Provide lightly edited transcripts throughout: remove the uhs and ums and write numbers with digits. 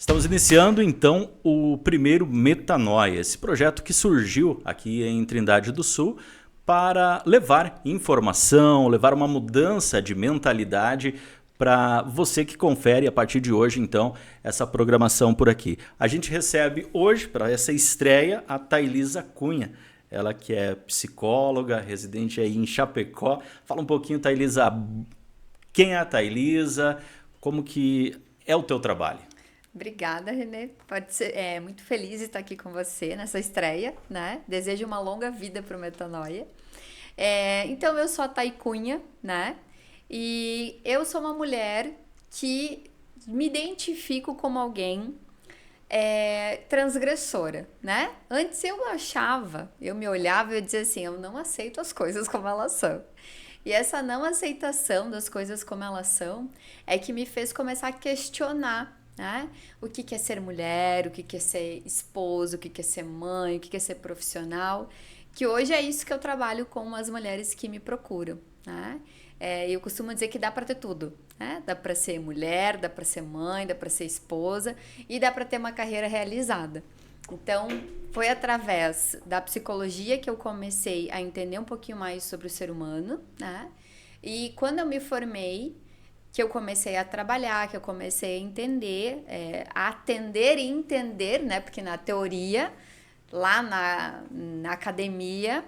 Estamos iniciando então o primeiro Metanoia, esse projeto que surgiu aqui em Trindade do Sul para levar informação, levar uma mudança de mentalidade para você que confere a partir de hoje então essa programação por aqui. A gente recebe hoje para essa estreia a Thailisa Cunha. Ela que é psicóloga, residente aí em Chapecó. Fala um pouquinho, Thailisa, quem é a Thailisa, como que é o teu trabalho? Obrigada, Renê. Pode ser, muito feliz de estar aqui com você nessa estreia, né? Desejo uma longa vida para o Metanoia. Então, eu sou a Thay Cunha, né? E eu sou uma mulher que me identifico como alguém transgressora, né? Antes eu me olhava e eu dizia assim, eu não aceito as coisas como elas são. E essa não aceitação das coisas como elas são é que me fez começar a questionar, né? O que é ser mulher, o que é ser esposa, o que é ser mãe, o que é ser profissional. Que hoje é isso que eu trabalho com as mulheres que me procuram, né? Eu costumo dizer que dá para ter tudo, né? Dá para ser mulher, dá para ser mãe, dá para ser esposa e dá para ter uma carreira realizada. Então, foi através da psicologia que eu comecei a entender um pouquinho mais sobre o ser humano, né? E quando eu me formei, que eu comecei a trabalhar, que eu comecei a entender, a atender e entender, né? Porque na teoria, lá na academia,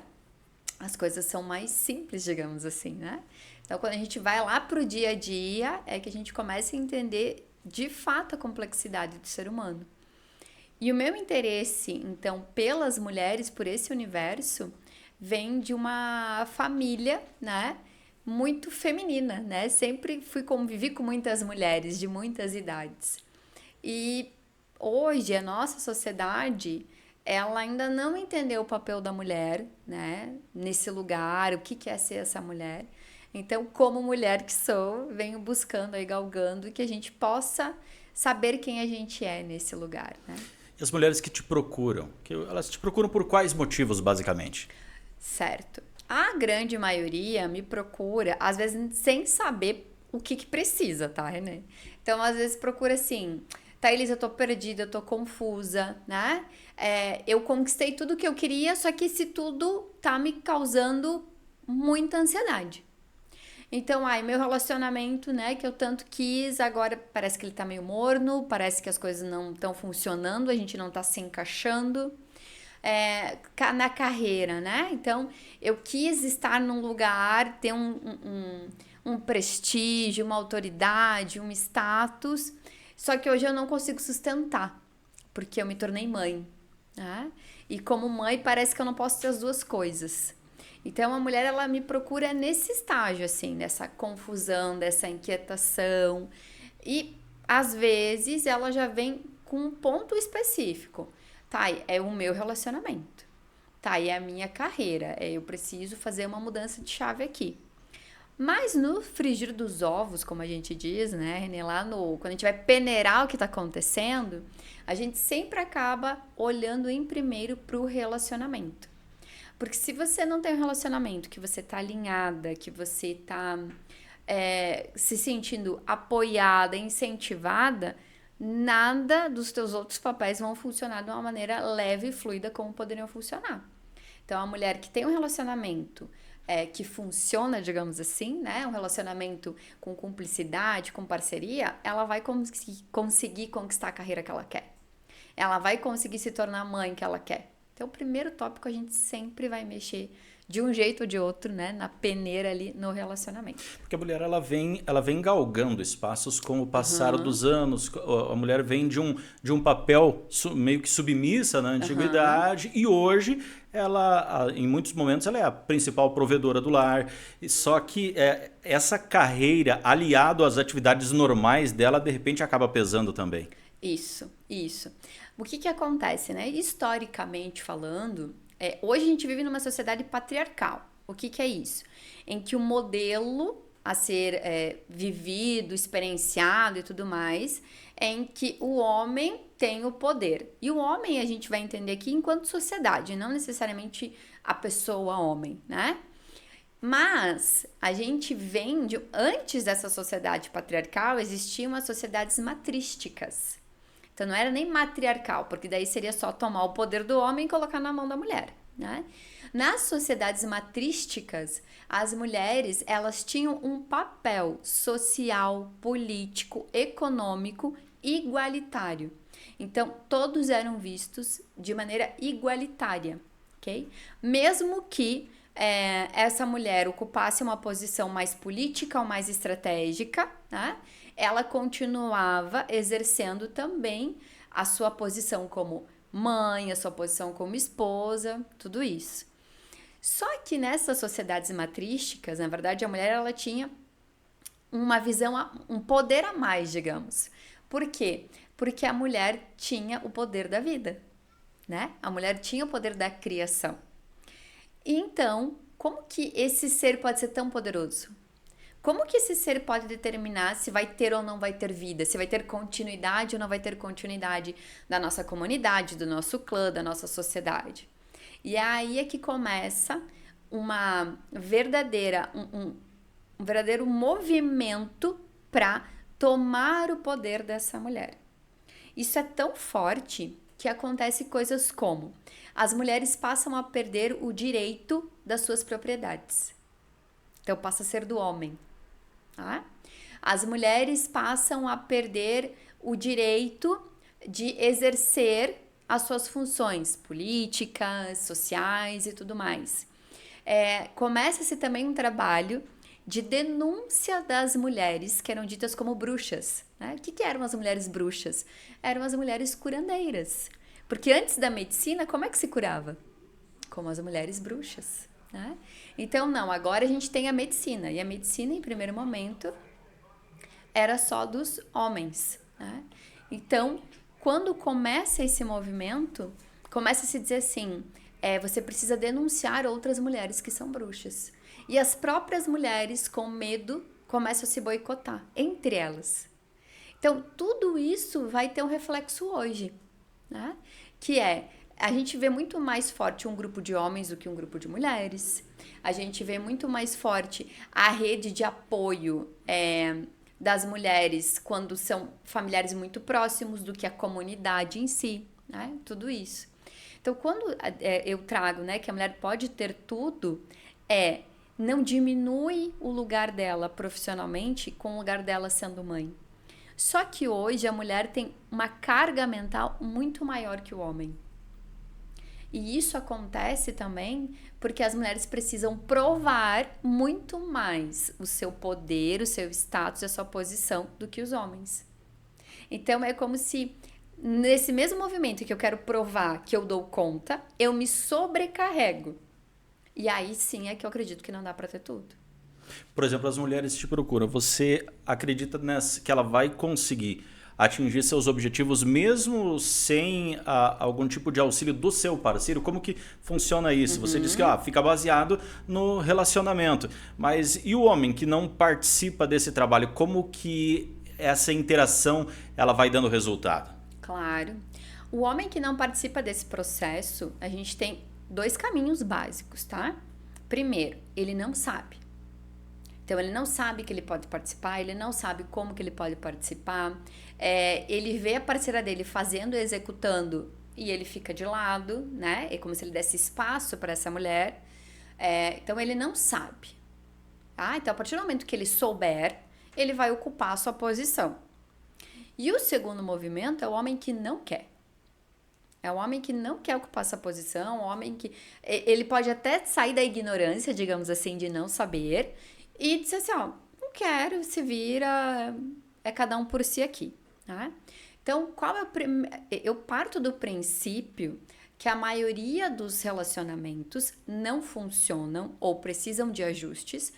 as coisas são mais simples, digamos assim, né? Então, quando a gente vai lá pro dia a dia, é que a gente começa a entender de fato a complexidade do ser humano. E o meu interesse, então, pelas mulheres, por esse universo, vem de uma família, né? Muito feminina, né? Sempre convivi com muitas mulheres de muitas idades. E hoje a nossa sociedade, ela ainda não entendeu o papel da mulher, né? Nesse lugar, o que é ser essa mulher. Então, como mulher que sou, venho buscando aí, galgando, que a gente possa saber quem a gente é nesse lugar, né? E as mulheres que te procuram? Elas te procuram por quais motivos, basicamente? Certo. A grande maioria me procura, às vezes, sem saber o que precisa, tá, Renê? Então, às vezes, procura assim, Thaís, eu tô perdida, eu tô confusa, né? Eu conquistei tudo o que eu queria, só que esse tudo tá me causando muita ansiedade. Então, meu relacionamento, né, que eu tanto quis, agora parece que ele tá meio morno, parece que as coisas não estão funcionando, a gente não tá se encaixando na carreira, né? Então, eu quis estar num lugar, ter um prestígio, uma autoridade, um status, só que hoje eu não consigo sustentar, porque eu me tornei mãe, né? E como mãe, parece que eu não posso ter as duas coisas. Então, a mulher, ela me procura nesse estágio, assim, dessa confusão, dessa inquietação. E, às vezes, ela já vem com um ponto específico. Tá, é o meu relacionamento. Tá, é a minha carreira. Eu preciso fazer uma mudança de chave aqui. Mas no frigir dos ovos, como a gente diz, né, Renê, quando a gente vai peneirar o que tá acontecendo, a gente sempre acaba olhando em primeiro pro relacionamento. Porque se você não tem um relacionamento, que você tá alinhada, que você tá se sentindo apoiada, incentivada, nada dos teus outros papéis vão funcionar de uma maneira leve e fluida como poderiam funcionar. Então, a mulher que tem um relacionamento que funciona, digamos assim, né? Um relacionamento com cumplicidade, com parceria, ela vai conseguir conquistar a carreira que ela quer. Ela vai conseguir se tornar a mãe que ela quer. Então, o primeiro tópico a gente sempre vai mexer de um jeito ou de outro, né? Na peneira ali no relacionamento. Porque a mulher ela vem galgando espaços com o passar Aham, dos anos. A mulher vem de um papel meio que submissa na aham. antiguidade e hoje ela, em muitos momentos, ela é a principal provedora do lar. Só que essa carreira, aliado às atividades normais dela, de repente acaba pesando também. Isso, isso. O que acontece, né? Historicamente falando, hoje a gente vive numa sociedade patriarcal. O que é isso? Em que o modelo a ser vivido, experienciado e tudo mais, é em que o homem tem o poder. E o homem a gente vai entender aqui enquanto sociedade, não necessariamente a pessoa homem, né? Mas a gente vem antes dessa sociedade patriarcal, existiam as sociedades matrísticas. Então não era nem matriarcal, porque daí seria só tomar o poder do homem e colocar na mão da mulher, né? Nas sociedades matrísticas, as mulheres, elas tinham um papel social, político, econômico igualitário. Então, todos eram vistos de maneira igualitária, ok? Mesmo que essa mulher ocupasse uma posição mais política ou mais estratégica, né? Ela continuava exercendo também a sua posição como mãe, a sua posição como esposa, tudo isso. Só que nessas sociedades matrísticas, na verdade, a mulher ela tinha uma visão, um poder a mais, digamos. Por quê? Porque a mulher tinha o poder da vida, né? A mulher tinha o poder da criação. Então, como que esse ser pode ser tão poderoso? Como que esse ser pode determinar se vai ter ou não vai ter vida, se vai ter continuidade ou não vai ter continuidade da nossa comunidade, do nosso clã, da nossa sociedade? E aí é que começa uma verdadeira, um verdadeiro movimento para tomar o poder dessa mulher. Isso é tão forte que acontece coisas como as mulheres passam a perder o direito das suas propriedades. Então passa a ser do homem. Tá? As mulheres passam a perder o direito de exercer as suas funções políticas, sociais e tudo mais. Começa-se também um trabalho de denúncia das mulheres que eram ditas como bruxas. Né? O que eram as mulheres bruxas? Eram as mulheres curandeiras. Porque antes da medicina, como é que se curava? Como as mulheres bruxas. Né? Então, não, agora a gente tem a medicina. E a medicina, em primeiro momento, era só dos homens. Né? Então, quando começa esse movimento, começa a se dizer assim, você precisa denunciar outras mulheres que são bruxas. E as próprias mulheres, com medo, começam a se boicotar, entre elas. Então, tudo isso vai ter um reflexo hoje, né? Que a gente vê muito mais forte um grupo de homens do que um grupo de mulheres. A gente vê muito mais forte a rede de apoio das mulheres quando são familiares muito próximos do que a comunidade em si, né? Tudo isso. Então, quando eu trago, né, que a mulher pode ter tudo, não diminui o lugar dela profissionalmente com o lugar dela sendo mãe. Só que hoje a mulher tem uma carga mental muito maior que o homem. E isso acontece também porque as mulheres precisam provar muito mais o seu poder, o seu status, a sua posição do que os homens. Então é como se nesse mesmo movimento que eu quero provar que eu dou conta, eu me sobrecarrego. E aí sim é que eu acredito que não dá para ter tudo. Por exemplo, as mulheres te procuram. Você acredita que ela vai conseguir atingir seus objetivos mesmo sem algum tipo de auxílio do seu parceiro? Como que funciona isso? Você disse que fica baseado no relacionamento. Mas e o homem que não participa desse trabalho? Como que essa interação ela vai dando resultado? Claro. O homem que não participa desse processo, a gente tem 2 caminhos básicos, tá? Primeiro, ele não sabe. Então, ele não sabe que ele pode participar, ele não sabe como que ele pode participar. Ele vê a parceira dele fazendo, executando, e ele fica de lado, né? É como se ele desse espaço para essa mulher. Então, ele não sabe. Tá? Então, a partir do momento que ele souber, ele vai ocupar a sua posição. E o segundo movimento é o homem que não quer. É o homem que não quer ocupar essa posição, o homem que... Ele pode até sair da ignorância, digamos assim, de não saber, e dizer assim, não quero, se vira, é cada um por si aqui. Tá? Então, eu parto do princípio que a maioria dos relacionamentos não funcionam ou precisam de ajustes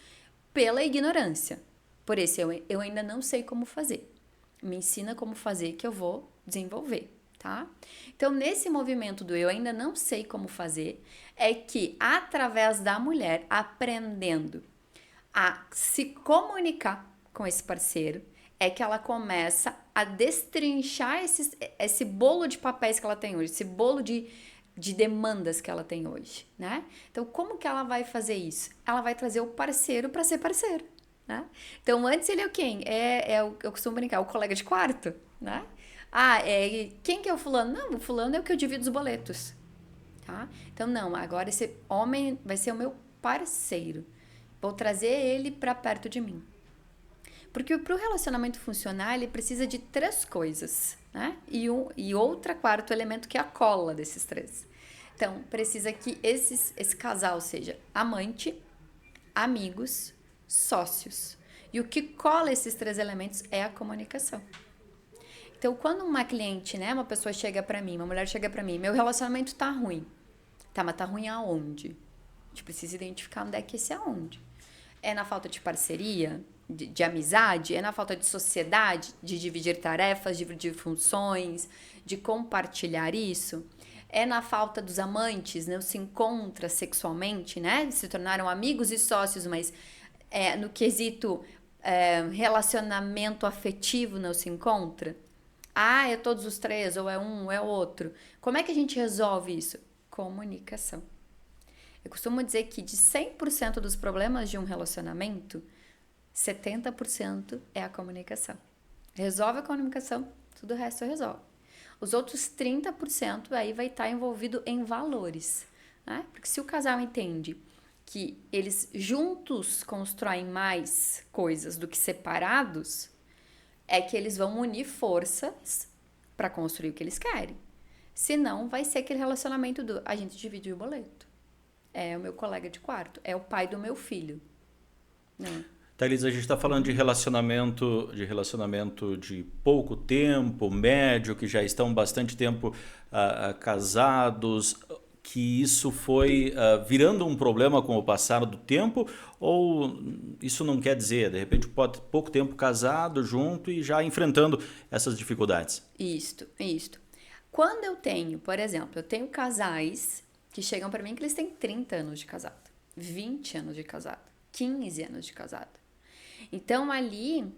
pela ignorância. Por isso, eu ainda não sei como fazer. Me ensina como fazer que eu vou desenvolver. Tá? Então, nesse movimento do eu ainda não sei como fazer, é que através da mulher aprendendo a se comunicar com esse parceiro, é que ela começa a destrinchar esse bolo de papéis que ela tem hoje, esse bolo de demandas que ela tem hoje, né? Então, como que ela vai fazer isso? Ela vai trazer o parceiro para ser parceiro, né? Então, antes ele é quem? Eu costumo brincar, o colega de quarto, né? Quem que é o fulano? Não, o fulano é o que eu divido os boletos, tá? Então, não, agora esse homem vai ser o meu parceiro. Vou trazer ele para perto de mim. Porque para o relacionamento funcionar, ele precisa de 3 coisas, né? E outra quarto elemento que é a cola desses 3. Então, precisa que esse casal seja amante, amigos, sócios. E o que cola esses 3 elementos é a comunicação. Então, quando uma cliente, né, uma pessoa chega pra mim, uma mulher chega pra mim, meu relacionamento tá ruim. Tá, mas tá ruim aonde? A gente precisa identificar onde é que esse aonde. É na falta de parceria, de amizade? É na falta de sociedade, de dividir tarefas, de dividir funções, de compartilhar isso? É na falta dos amantes, não se encontra sexualmente, né? Se tornaram amigos e sócios, mas no quesito relacionamento afetivo não se encontra? É todos os 3, ou é um, ou é outro. Como é que a gente resolve isso? Comunicação. Eu costumo dizer que de 100% dos problemas de um relacionamento, 70% é a comunicação. Resolve a comunicação, tudo o resto resolve. Os outros 30% aí vai estar envolvido em valores, né? Porque se o casal entende que eles juntos constroem mais coisas do que separados, é que eles vão unir forças para construir o que eles querem. Senão, vai ser aquele relacionamento do a gente divide o boleto. É o meu colega de quarto, é o pai do meu filho. Né? Thaís, a gente está falando de relacionamento de pouco tempo, médio, que já estão bastante tempo casados, que isso foi virando um problema com o passar do tempo, ou isso não quer dizer, de repente pode ter pouco tempo casado junto e já enfrentando essas dificuldades? Isto. Quando eu tenho, por exemplo, eu tenho casais que chegam para mim que eles têm 30 anos de casado, 20 anos de casado, 15 anos de casado. Então, ali,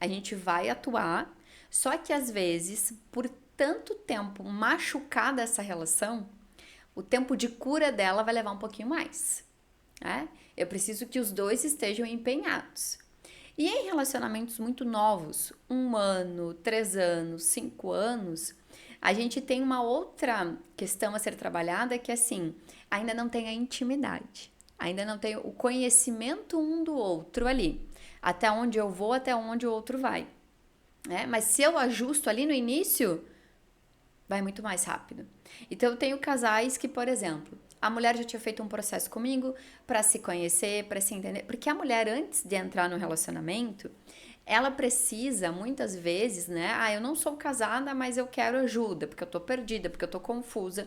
a gente vai atuar, só que às vezes, por tanto tempo machucada essa relação, o tempo de cura dela vai levar um pouquinho mais. Né? Eu preciso que os dois estejam empenhados. E em relacionamentos muito novos, 1 ano, 3 anos, 5 anos, a gente tem uma outra questão a ser trabalhada que, assim, ainda não tem a intimidade. Ainda não tem o conhecimento um do outro ali. Até onde eu vou, até onde o outro vai. Né? Mas se eu ajusto ali no início, vai muito mais rápido. Então, eu tenho casais que, por exemplo, a mulher já tinha feito um processo comigo para se conhecer, para se entender. Porque a mulher, antes de entrar no relacionamento, ela precisa, muitas vezes, né? Eu não sou casada, mas eu quero ajuda, porque eu tô perdida, porque eu tô confusa.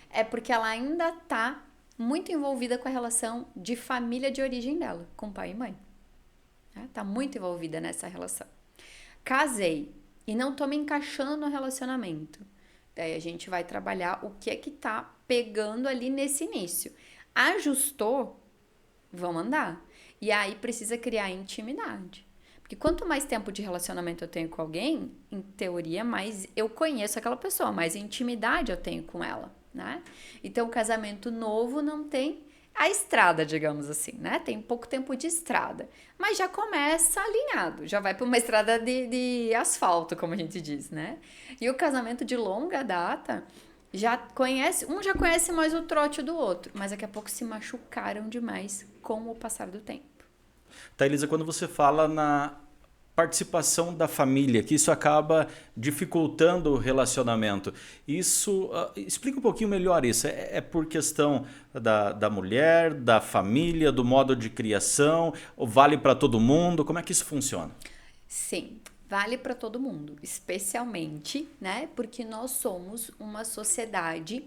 É porque ela ainda tá muito envolvida com a relação de família de origem dela, com pai e mãe. Tá muito envolvida nessa relação. Casei e não tô me encaixando no relacionamento. Daí a gente vai trabalhar o que é que tá pegando ali nesse início. Ajustou, vamos andar. E aí precisa criar intimidade. Porque quanto mais tempo de relacionamento eu tenho com alguém, em teoria, mais eu conheço aquela pessoa, mais intimidade eu tenho com ela, né? Então, o casamento novo não tem a estrada, digamos assim, né? Tem pouco tempo de estrada, mas já começa alinhado, já vai para uma estrada de asfalto, como a gente diz, né? E o casamento de longa data já conhece mais o trote do outro, mas daqui a pouco se machucaram demais com o passar do tempo. Thailisa, quando você fala na participação da família, que isso acaba dificultando o relacionamento, isso, explica um pouquinho melhor isso. É por questão da mulher, da família, do modo de criação, ou vale para todo mundo? Como é que isso funciona? Sim, vale para todo mundo, especialmente, né? Porque nós somos uma sociedade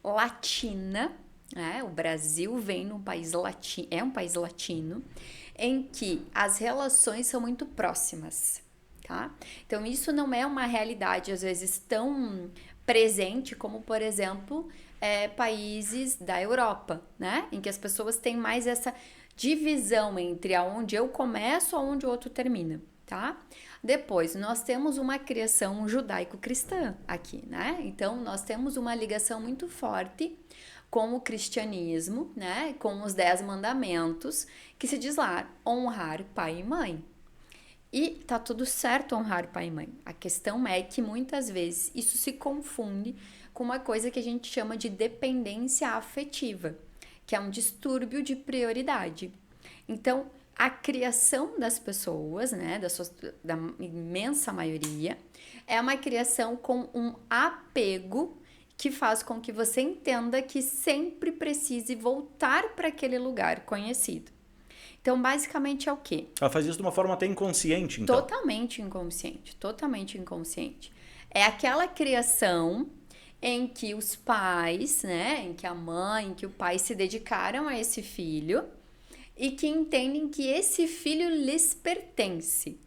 latina, né? O Brasil vem num país latino, é um país latino, em que as relações são muito próximas, tá? Então, isso não é uma realidade, às vezes, tão presente como, por exemplo, países da Europa, né? Em que as pessoas têm mais essa divisão entre aonde eu começo e aonde o outro termina, tá? Depois, nós temos uma criação judaico-cristã aqui, né? Então, nós temos uma ligação muito forte com o cristianismo, né? Com os 10 mandamentos, que se diz lá, honrar pai e mãe. E tá tudo certo honrar pai e mãe. A questão é que muitas vezes isso se confunde com uma coisa que a gente chama de dependência afetiva, que é um distúrbio de prioridade. Então, a criação das pessoas, né, da imensa maioria, é uma criação com um apego que faz com que você entenda que sempre precise voltar para aquele lugar conhecido. Então, basicamente é o quê? Ela faz isso de uma forma até inconsciente, então. Totalmente inconsciente, totalmente inconsciente. É aquela criação em que os pais, né, em que a mãe, em que o pai se dedicaram a esse filho e que entendem que esse filho lhes pertence.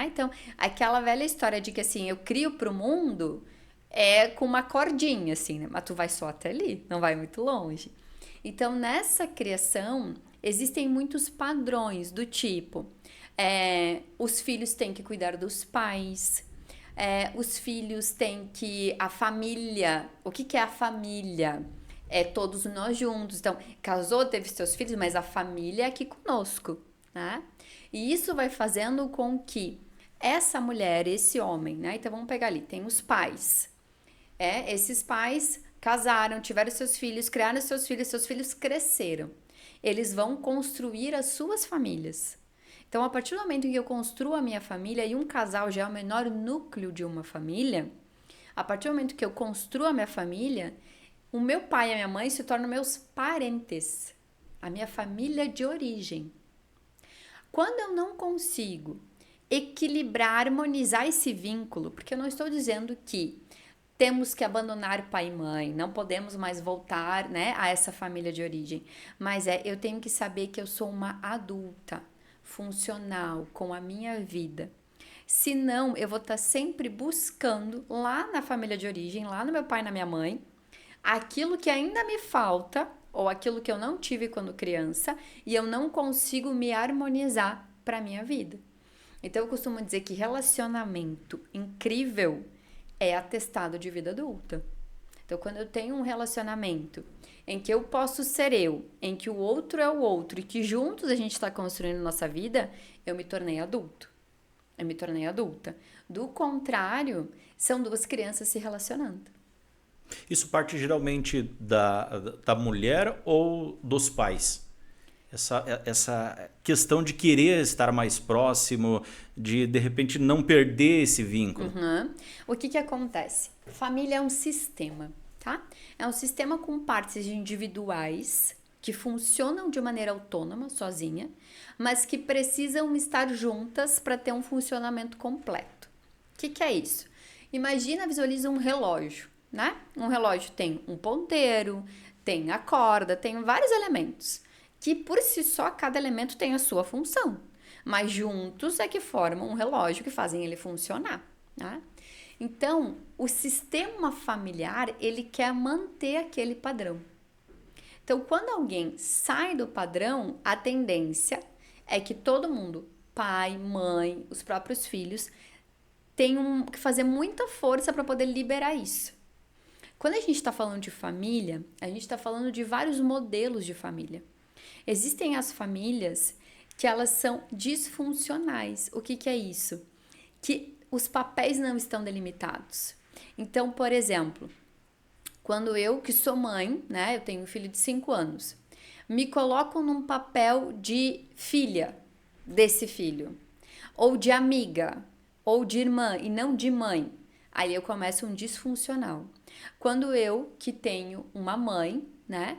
Então, aquela velha história de que assim, eu crio pro mundo é com uma cordinha, assim, né? Mas tu vai só até ali, não vai muito longe. Então, nessa criação, existem muitos padrões do tipo: os filhos têm que cuidar dos pais, os filhos têm que. A família. O que é a família? É todos nós juntos. Então, casou, teve seus filhos, mas a família é aqui conosco, né? E isso vai fazendo com que essa mulher, esse homem, né? Então, vamos pegar ali: tem os pais. Esses pais casaram, tiveram seus filhos, criaram seus filhos cresceram. Eles vão construir as suas famílias. Então, a partir do momento em que eu construo a minha família e um casal já é o menor núcleo de uma família, a partir do momento que eu construo a minha família, o meu pai e a minha mãe se tornam meus parentes, a minha família de origem. Quando eu não consigo equilibrar, harmonizar esse vínculo, porque eu não estou dizendo que temos que abandonar pai e mãe, não podemos mais voltar, né, a essa família de origem. Mas eu tenho que saber que eu sou uma adulta, funcional, com a minha vida. Senão, eu vou estar sempre buscando lá na família de origem, lá no meu pai e na minha mãe, aquilo que ainda me falta, ou aquilo que eu não tive quando criança, e eu não consigo me harmonizar para a minha vida. Então, eu costumo dizer que relacionamento incrível é atestado de vida adulta. Então, quando eu tenho um relacionamento em que eu posso ser eu, em que o outro é o outro e que juntos a gente está construindo nossa vida, eu me tornei adulto. Eu me tornei adulta. Do contrário, são duas crianças se relacionando. Isso parte geralmente da mulher ou dos pais? Essa questão de querer estar mais próximo, de repente não perder esse vínculo. O que acontece? Família é um sistema, tá? É um sistema com partes individuais que funcionam de maneira autônoma, sozinha, mas que precisam estar juntas para ter um funcionamento completo. O que é isso? Visualiza um relógio, né? Um relógio tem um ponteiro, tem a corda, tem vários elementos que por si só cada elemento tem a sua função, mas juntos é que formam um relógio que fazem ele funcionar, né? Então, o sistema familiar, ele quer manter aquele padrão. Então, quando alguém sai do padrão, a tendência é que todo mundo, pai, mãe, os próprios filhos, tenham que fazer muita força para poder liberar isso. Quando a gente está falando de família, a gente está falando de vários modelos de família. Existem as famílias que elas são disfuncionais. O que é isso? Que os papéis não estão delimitados. Então, por exemplo, quando eu, que sou mãe, né, eu tenho um filho de 5 anos, me coloco num papel de filha desse filho, ou de amiga, ou de irmã, e não de mãe, aí eu começo um disfuncional. Quando eu, que tenho uma mãe, né,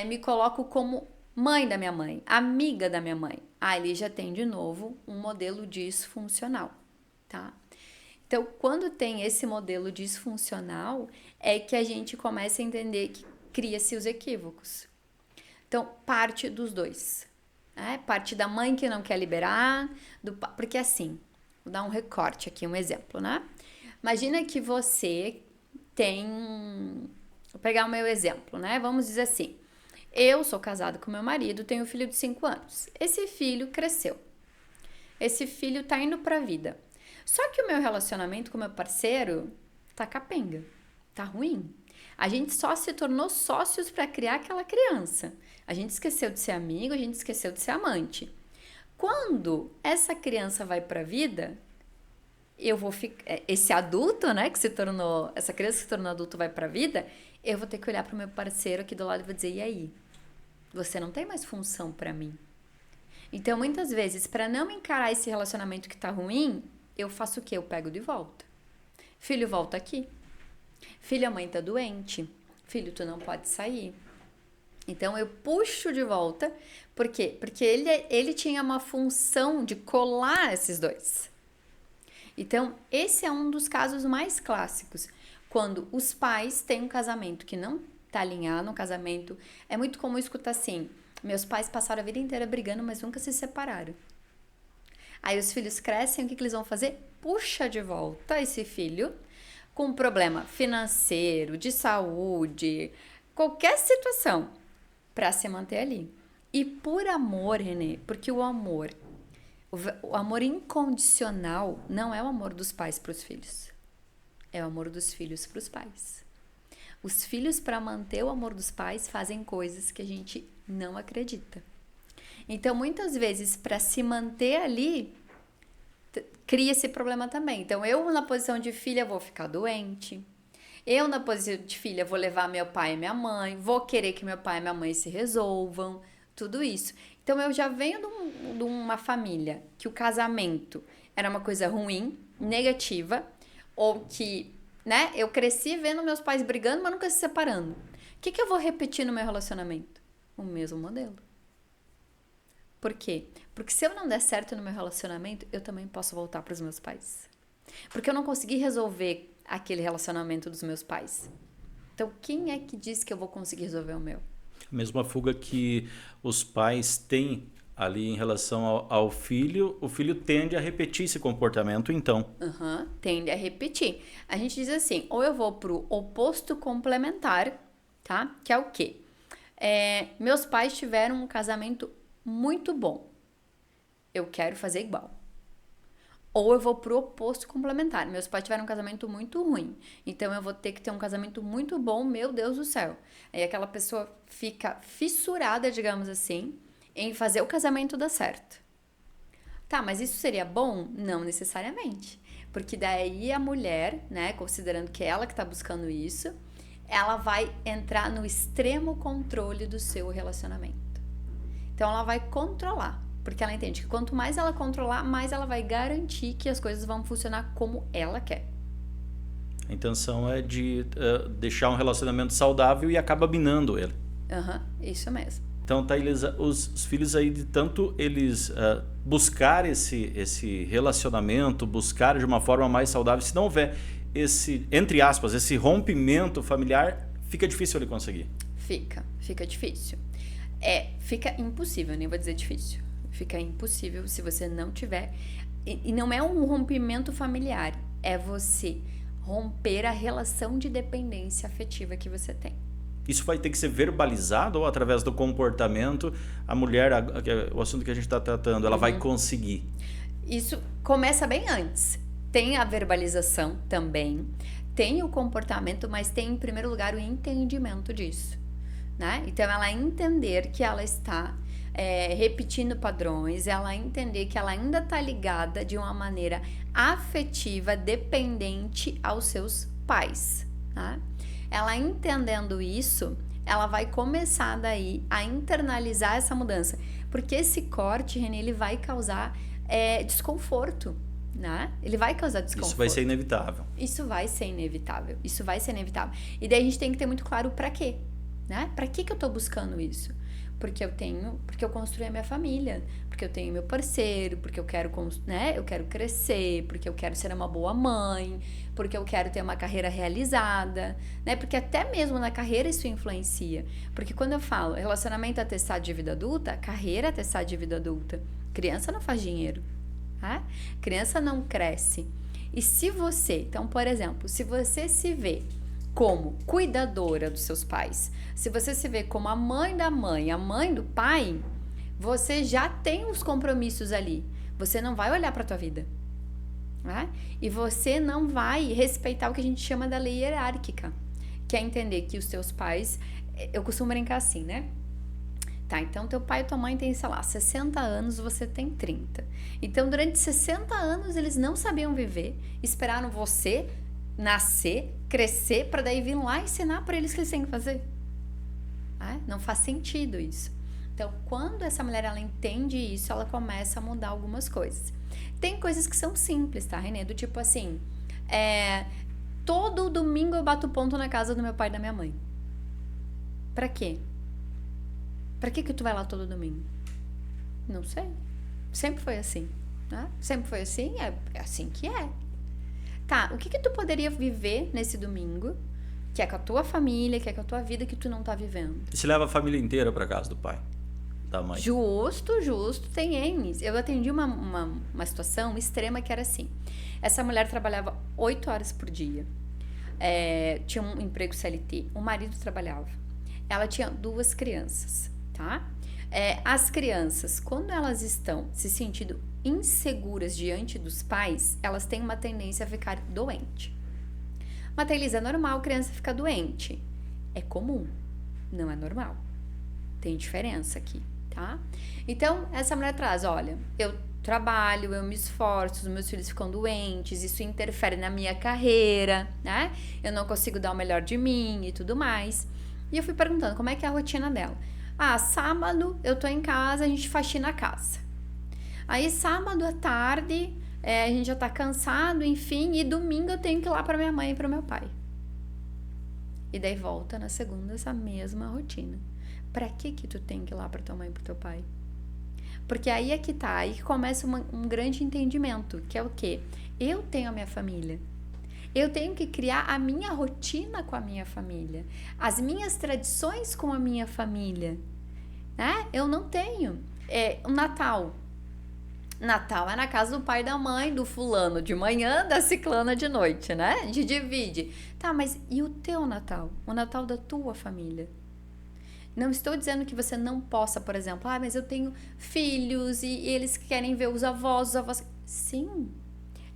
me coloco como mãe da minha mãe, amiga da minha mãe, ali já tem de novo um modelo disfuncional, tá? Então, quando tem esse modelo disfuncional, é que a gente começa a entender que cria-se os equívocos. Então, parte dos dois, né? Parte da mãe que não quer liberar, porque assim, vou dar um recorte aqui, um exemplo, né? Imagina que você tem, vou pegar o meu exemplo, né? Vamos dizer assim, eu sou casada com meu marido, tenho um filho de 5 anos. Esse filho cresceu. Esse filho tá indo pra vida. Só que o meu relacionamento com meu parceiro tá capenga, tá ruim. A gente só se tornou sócios para criar aquela criança. A gente esqueceu de ser amigo, a gente esqueceu de ser amante. Quando essa criança vai para a vida, eu vou ficar, esse adulto, né, que se tornou, essa criança que se tornou adulto vai para a vida, eu vou ter que olhar para o meu parceiro aqui do lado e vou dizer, e aí? Você não tem mais função para mim. Então, muitas vezes, para não encarar esse relacionamento que tá ruim, eu faço o quê? Eu pego de volta. Filho, volta aqui. Filho, a mãe tá doente. Filho, tu não pode sair. Então, eu puxo de volta. Por quê? Porque ele tinha uma função de colar esses dois. Então, esse é um dos casos mais clássicos. Quando os pais têm um casamento que não tá alinhado, um casamento... É muito comum escutar assim, meus pais passaram a vida inteira brigando, mas nunca se separaram. Aí os filhos crescem, o que eles vão fazer? Puxa de volta esse filho com um problema financeiro, de saúde, qualquer situação, para se manter ali. E por amor, Renê, porque o amor incondicional não é o amor dos pais para os filhos. É o amor dos filhos para os pais. Os filhos, para manter o amor dos pais, fazem coisas que a gente não acredita. Então, muitas vezes, para se manter ali, cria esse problema também. Então, eu na posição de filha vou ficar doente. Eu na posição de filha vou levar meu pai e minha mãe. Vou querer que meu pai e minha mãe se resolvam. Tudo isso. Então, eu já venho de uma família que o casamento era uma coisa ruim, negativa, ou que, né, eu cresci vendo meus pais brigando, mas nunca se separando. O que eu vou repetir no meu relacionamento? O mesmo modelo. Por quê? Porque se eu não der certo no meu relacionamento, eu também posso voltar para os meus pais. Porque eu não consegui resolver aquele relacionamento dos meus pais. Então, quem é que diz que eu vou conseguir resolver o meu? A mesma fuga que os pais têm ali em relação ao filho, o filho tende a repetir esse comportamento, então. Tende a repetir. A gente diz assim, ou eu vou pro oposto complementar, tá? Que é o quê? Meus pais tiveram um casamento muito bom. Eu quero fazer igual. Ou eu vou pro oposto complementar. Meus pais tiveram um casamento muito ruim. Então, eu vou ter que ter um casamento muito bom, meu Deus do céu. Aí aquela pessoa fica fissurada, digamos assim, em fazer o casamento dar certo. Tá, mas isso seria bom? Não necessariamente. Porque daí a mulher, né, considerando que é ela que tá buscando isso, ela vai entrar no extremo controle do seu relacionamento. Então, ela vai controlar. Porque ela entende que quanto mais ela controlar, mais ela vai garantir que as coisas vão funcionar como ela quer. A intenção é de deixar um relacionamento saudável e acaba minando ele. Isso mesmo. Então, Thailisa, os filhos aí, de tanto eles buscar esse relacionamento, buscar de uma forma mais saudável, se não houver esse, entre aspas, esse rompimento familiar, fica difícil ele conseguir. Fica difícil. Fica impossível, nem vou dizer difícil. Fica impossível se você não tiver... E não é um rompimento familiar, é você romper a relação de dependência afetiva que você tem. Isso vai ter que ser verbalizado ou através do comportamento? A mulher, o assunto que a gente está tratando, ela vai conseguir? Isso começa bem antes. Tem a verbalização também, tem o comportamento, mas tem em primeiro lugar o entendimento disso, né? Então, ela entender que ela está repetindo padrões, ela entender que ela ainda está ligada de uma maneira afetiva, dependente aos seus pais, tá? Ela entendendo isso, ela vai começar daí a internalizar essa mudança, porque esse corte, Renê, ele vai causar desconforto, né? Ele vai causar desconforto. Isso vai ser inevitável. Isso vai ser inevitável. E daí a gente tem que ter muito claro pra quê, né? Pra que eu tô buscando isso? Porque eu construí a minha família, porque eu tenho meu parceiro, porque eu quero, né, eu quero crescer, porque eu quero ser uma boa mãe, porque eu quero ter uma carreira realizada, né? Porque até mesmo na carreira isso influencia. Porque quando eu falo relacionamento atestado de vida adulta, carreira atestado de vida adulta, criança não faz dinheiro, tá? Criança não cresce. E se você, então, por exemplo, se você se vê como cuidadora dos seus pais, se você se vê como a mãe da mãe, a mãe do pai, você já tem os compromissos ali. Você não vai olhar para a tua vida, né? E você não vai respeitar o que a gente chama da lei hierárquica, que é entender que os teus pais, eu costumo brincar assim, né? Tá, então teu pai e tua mãe têm, sei lá, 60 anos, você tem 30. Então, durante 60 anos, eles não sabiam viver, esperaram você nascer, crescer, para daí vir lá ensinar para eles o que eles têm que fazer. Não faz sentido isso. Então, quando essa mulher ela entende isso, ela começa a mudar algumas coisas. Tem coisas que são simples, tá, Renê? Do tipo assim, todo domingo eu bato ponto na casa do meu pai e da minha mãe. Pra quê? Pra que tu vai lá todo domingo? Não sei. Sempre foi assim, né? Sempre foi assim, é assim que é. Tá, o que tu poderia viver nesse domingo, que é com a tua família, que é com a tua vida, que tu não tá vivendo? E se leva a família inteira pra casa do pai, da mãe? Justo, tem N's. Eu atendi uma situação extrema que era assim. Essa mulher trabalhava 8 horas por dia. Tinha um emprego CLT. O marido trabalhava. Ela tinha 2 crianças, tá? As crianças, quando elas estão se sentindo inseguras diante dos pais, elas têm uma tendência a ficar doente. Mas, Thaís, é normal a criança ficar doente? É comum, não é normal. Tem diferença aqui, tá? Então, essa mulher traz, olha, eu trabalho, eu me esforço, os meus filhos ficam doentes, isso interfere na minha carreira, né? Eu não consigo dar o melhor de mim e tudo mais. E eu fui perguntando, como é que é a rotina dela? Sábado eu tô em casa, a gente faxina a casa. Aí sábado à tarde, a gente já tá cansado, enfim, e domingo eu tenho que ir lá pra minha mãe e pro meu pai. E daí volta na segunda essa mesma rotina. Pra que tu tem que ir lá pra tua mãe e pro teu pai? Porque aí é que tá, aí que começa um grande entendimento, que é o quê? Eu tenho a minha família. Eu tenho que criar a minha rotina com a minha família, as minhas tradições com a minha família, né? Eu não tenho. O Natal. Natal é na casa do pai e da mãe, do fulano de manhã, da ciclana de noite, né? A gente divide. Tá, mas e o teu Natal? O Natal da tua família? Não estou dizendo que você não possa, por exemplo, mas eu tenho filhos e eles querem ver os avós. Sim.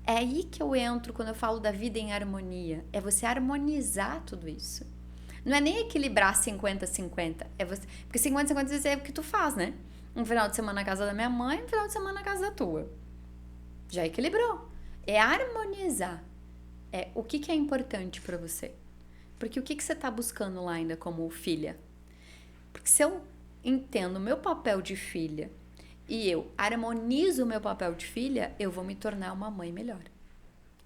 É aí que eu entro quando eu falo da vida em harmonia. É você harmonizar tudo isso. Não é nem equilibrar 50-50. Porque 50-50 é o que tu faz, né? Um final de semana na casa da minha mãe, um final de semana na casa da tua. Já equilibrou. É harmonizar. O que é importante pra você? Porque o que você tá buscando lá ainda como filha? Porque se eu entendo o meu papel de filha e eu harmonizo o meu papel de filha, eu vou me tornar uma mãe melhor.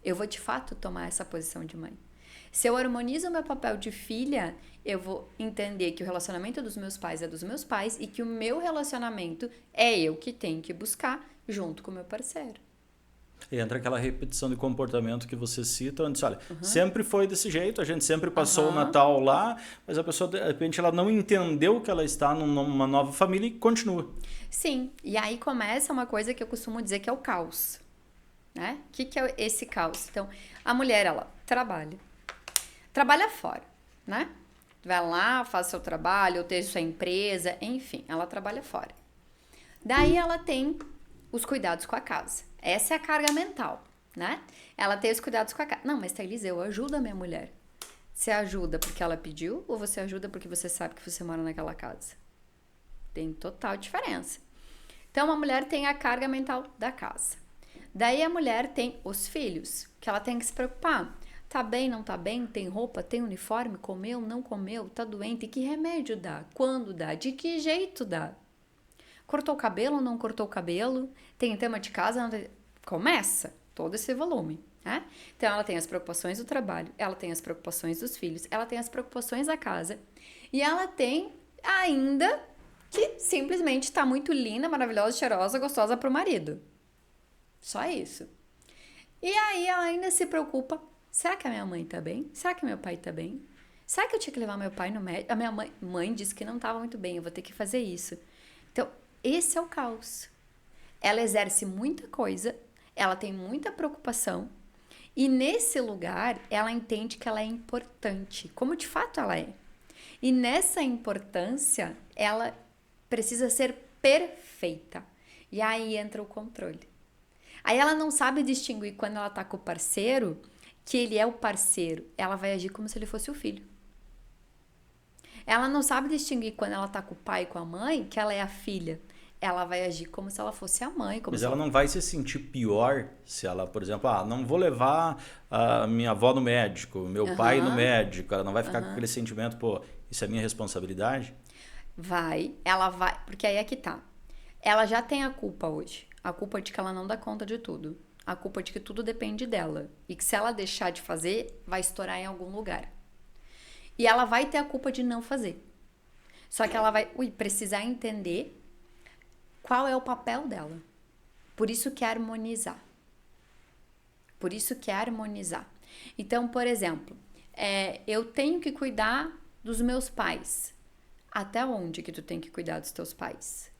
Eu vou, de fato, tomar essa posição de mãe. Se eu harmonizo o meu papel de filha, eu vou entender que o relacionamento dos meus pais é dos meus pais e que o meu relacionamento é eu que tenho que buscar junto com o meu parceiro. E entra aquela repetição de comportamento que você cita, onde olha, sempre foi desse jeito, a gente sempre passou o Natal lá, mas a pessoa, de repente, ela não entendeu que ela está numa nova família e continua. Sim, e aí começa uma coisa que eu costumo dizer que é o caos, né? O que é esse caos? Então, a mulher, ela trabalha fora, né? Vai lá, faz seu trabalho, ou tem sua empresa, enfim, ela trabalha fora. Daí ela tem os cuidados com a casa. Essa é a carga mental, né? Ela tem os cuidados com a casa. Não, mas Thaís, eu ajudo a minha mulher. Você ajuda porque ela pediu ou você ajuda porque você sabe que você mora naquela casa? Tem total diferença. Então, a mulher tem a carga mental da casa. Daí, a mulher tem os filhos, que ela tem que se preocupar. Tá bem, não tá bem? Tem roupa, tem uniforme? Comeu, não comeu? Tá doente? Que remédio dá? Quando dá? De que jeito dá? Cortou o cabelo ou não cortou o cabelo? Tem tema de casa? Não tem... Começa todo esse volume, né? Então, ela tem as preocupações do trabalho, ela tem as preocupações dos filhos, ela tem as preocupações da casa e ela tem ainda que simplesmente tá muito linda, maravilhosa, cheirosa, gostosa pro marido. Só isso. E aí, ela ainda se preocupa, será que a minha mãe tá bem? Será que meu pai tá bem? Será que eu tinha que levar meu pai no médico? A minha mãe disse que não tava muito bem, eu vou ter que fazer isso. Então, esse é o caos. Ela exerce muita coisa, ela tem muita preocupação e nesse lugar ela entende que ela é importante, como de fato ela é. E nessa importância, ela precisa ser perfeita. E aí entra o controle. Aí ela não sabe distinguir quando ela tá com o parceiro, que ele é o parceiro. Ela vai agir como se ele fosse o filho. Ela não sabe distinguir quando ela tá com o pai e com a mãe, que ela é a filha. Ela vai agir como se ela fosse a mãe. Mas ela não vai se sentir pior se ela, por exemplo, não vou levar a minha avó no médico, meu pai no médico. Ela não vai ficar com aquele sentimento, pô, isso é minha responsabilidade? Ela vai, porque aí é que tá. Ela já tem a culpa hoje. A culpa de que ela não dá conta de tudo. A culpa de que tudo depende dela. E que se ela deixar de fazer, vai estourar em algum lugar. E ela vai ter a culpa de não fazer. Só que ela vai precisar entender qual é o papel dela. Por isso que é harmonizar. Por isso que é harmonizar. Então, por exemplo, eu tenho que cuidar dos meus pais. Até onde que tu tem que cuidar dos teus pais?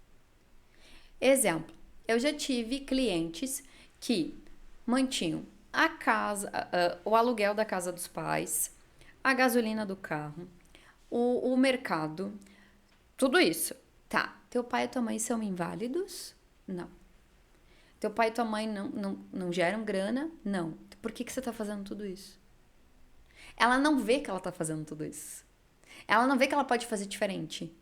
Exemplo, eu já tive clientes que mantinham a casa, o aluguel da casa dos pais, a gasolina do carro, o mercado, tudo isso. Tá, teu pai e tua mãe são inválidos? Não. Teu pai e tua mãe não geram grana? Não. Por que você tá fazendo tudo isso? Ela não vê que ela tá fazendo tudo isso. Ela não vê que ela pode fazer diferente.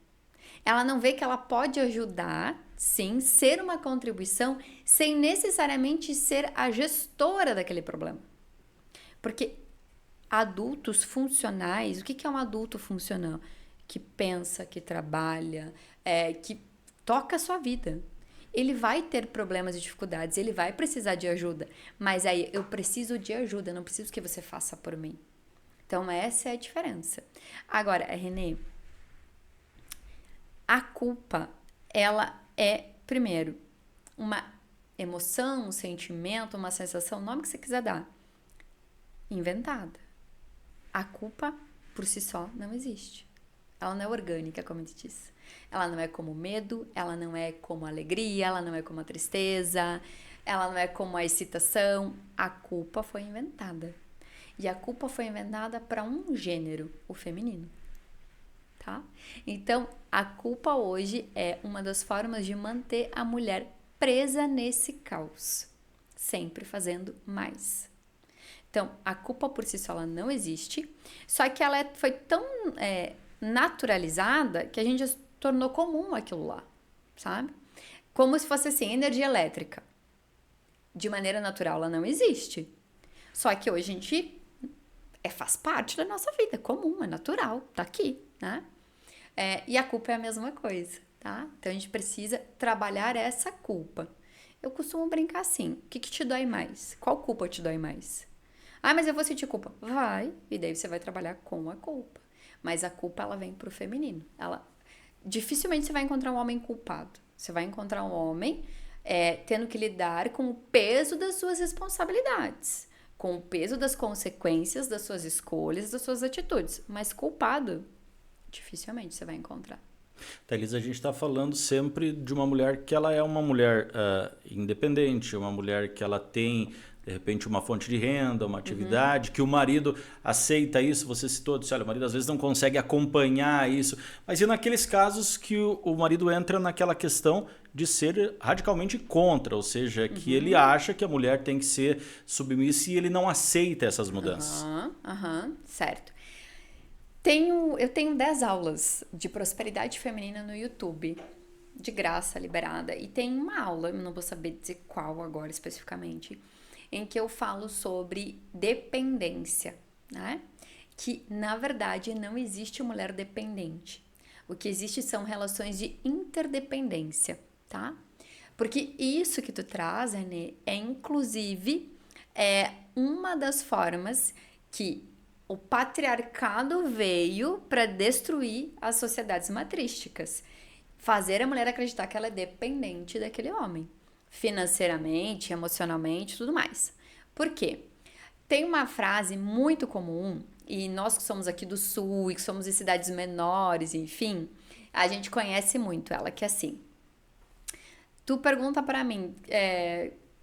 Ela não vê que ela pode ajudar, sim, ser uma contribuição, sem necessariamente ser a gestora daquele problema. Porque adultos funcionais, o que é um adulto funcional? Que pensa, que trabalha, que toca a sua vida. Ele vai ter problemas e dificuldades, ele vai precisar de ajuda. Mas aí, eu preciso de ajuda, eu não preciso que você faça por mim. Então, essa é a diferença. Agora, Renê, a culpa, ela é, primeiro, uma emoção, um sentimento, uma sensação, o nome que você quiser dar, inventada. A culpa, por si só, não existe. Ela não é orgânica, como eu te disse. Ela não é como medo, ela não é como alegria, ela não é como a tristeza, ela não é como a excitação. A culpa foi inventada. E a culpa foi inventada para um gênero, o feminino. Tá? Então, a culpa hoje é uma das formas de manter a mulher presa nesse caos, sempre fazendo mais. Então, a culpa por si só ela não existe, só que ela foi tão naturalizada que a gente já tornou comum aquilo lá, sabe? Como se fosse assim, energia elétrica. De maneira natural, ela não existe. Só que hoje a gente faz parte da nossa vida, é comum, é natural, tá aqui, né? E a culpa é a mesma coisa, tá? Então a gente precisa trabalhar essa culpa. Eu costumo brincar assim: o que te dói mais? Qual culpa te dói mais? Mas eu vou sentir culpa. Vai, e daí você vai trabalhar com a culpa. Mas a culpa, ela vem pro feminino. Dificilmente você vai encontrar um homem culpado. Você vai encontrar um homem tendo que lidar com o peso das suas responsabilidades, com o peso das consequências das suas escolhas, das suas atitudes. Mas culpado, dificilmente você vai encontrar. Thaís, a gente está falando sempre de uma mulher que ela é uma mulher independente, uma mulher que ela tem, de repente, uma fonte de renda, uma atividade, que o marido aceita isso. Você citou, disse, olha, o marido às vezes não consegue acompanhar isso. Mas e naqueles casos que o marido entra naquela questão de ser radicalmente contra, ou seja, que ele acha que a mulher tem que ser submissa e ele não aceita essas mudanças. Certo. Eu tenho 10 aulas de prosperidade feminina no YouTube, de graça, liberada. E tem uma aula, eu não vou saber dizer qual agora especificamente, em que eu falo sobre dependência, né? Que, na verdade, não existe mulher dependente. O que existe são relações de interdependência, tá? Porque isso que tu traz, Renê, inclusive, uma das formas que o patriarcado veio para destruir as sociedades matrísticas. Fazer a mulher acreditar que ela é dependente daquele homem. Financeiramente, emocionalmente, tudo mais. Por quê? Tem uma frase muito comum, e nós que somos aqui do Sul, e que somos em cidades menores, enfim, a gente conhece muito ela, que é assim. Tu pergunta pra mim,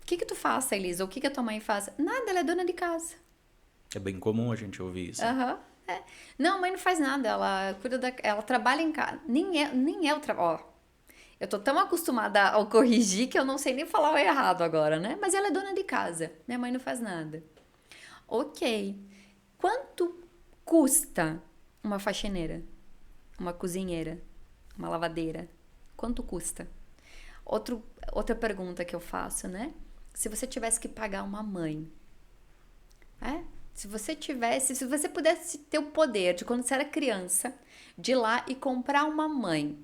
o que tu faz, Elisa? O que a tua mãe faz? Nada, ela é dona de casa. É bem comum a gente ouvir isso. Não, a mãe não faz nada, ela cuida ela trabalha em casa. Nem é o trabalho. Eu tô tão acostumada a corrigir que eu não sei nem falar o errado agora, né? Mas ela é dona de casa. Minha mãe não faz nada. Ok. Quanto custa uma faxineira? uma cozinheira, uma lavadeira, quanto custa? Outra pergunta que eu faço, né? Se você tivesse que pagar uma mãe, se você pudesse ter o poder de, quando você era criança, de ir lá e comprar uma mãe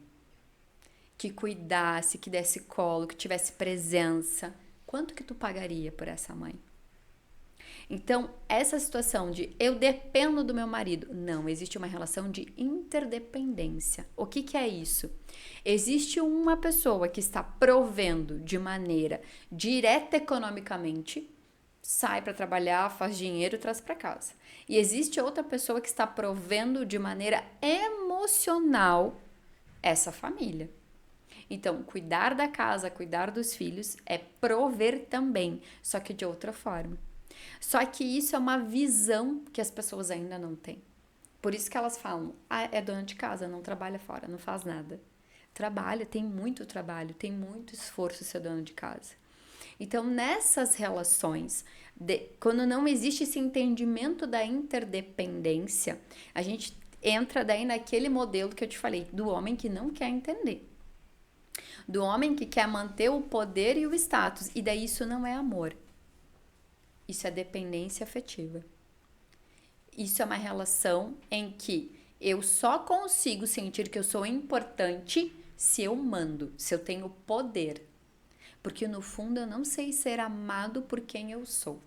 que cuidasse, que desse colo, que tivesse presença, quanto que tu pagaria por essa mãe? Então, essa situação de eu dependo do meu marido, não, existe uma relação de interdependência. O que é isso? Existe uma pessoa que está provendo de maneira direta economicamente, sai para trabalhar, faz dinheiro e traz para casa. E existe outra pessoa que está provendo de maneira emocional essa família. Então, cuidar da casa, cuidar dos filhos é prover também, só que de outra forma. Só que isso é uma visão que as pessoas ainda não têm. Por isso que elas falam, é dona de casa, não trabalha fora, não faz nada. Trabalha, tem muito trabalho, tem muito esforço ser dona de casa. Então, nessas relações, quando não existe esse entendimento da interdependência, a gente entra daí naquele modelo que eu te falei, do homem que não quer entender. Do homem que quer manter o poder e o status. E daí isso não é amor. Isso é dependência afetiva. Isso é uma relação em que eu só consigo sentir que eu sou importante se eu mando, se eu tenho poder. Porque no fundo eu não sei ser amado por quem eu sou.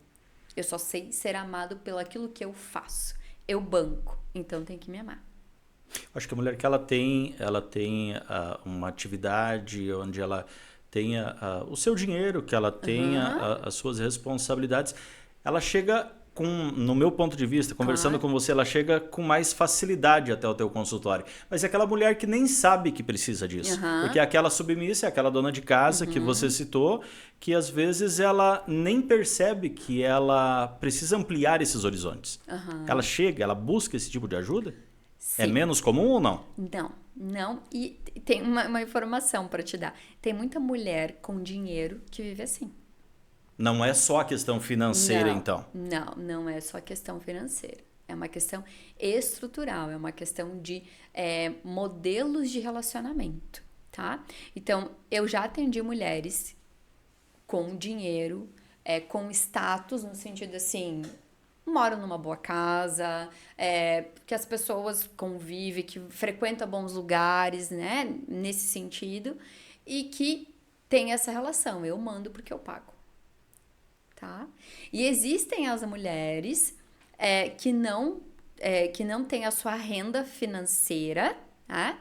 Eu só sei ser amado pelo aquilo que eu faço. Eu banco, então tem que me amar. Acho que a mulher que ela tem uma atividade onde ela tenha o seu dinheiro, que ela tenha as suas responsabilidades, ela chega com, no meu ponto de vista, conversando com você, ela chega com mais facilidade até o teu consultório. Mas é aquela mulher que nem sabe que precisa disso. Porque é aquela submissa, é aquela dona de casa que você citou, que às vezes ela nem percebe que ela precisa ampliar esses horizontes. Ela chega, ela busca esse tipo de ajuda? Sim. É menos comum ou não? Não. E tem uma informação para te dar. Tem muita mulher com dinheiro que vive assim. Não é só a questão financeira, então? Não é só a questão financeira. É uma questão estrutural, é uma questão de modelos de relacionamento, tá? Então, eu já atendi mulheres com dinheiro, com status, no sentido assim, moram numa boa casa, que as pessoas convivem, que frequentam bons lugares, né? Nesse sentido, e que tem essa relação, eu mando porque eu pago. Tá? E existem as mulheres que não têm a sua renda financeira, tá?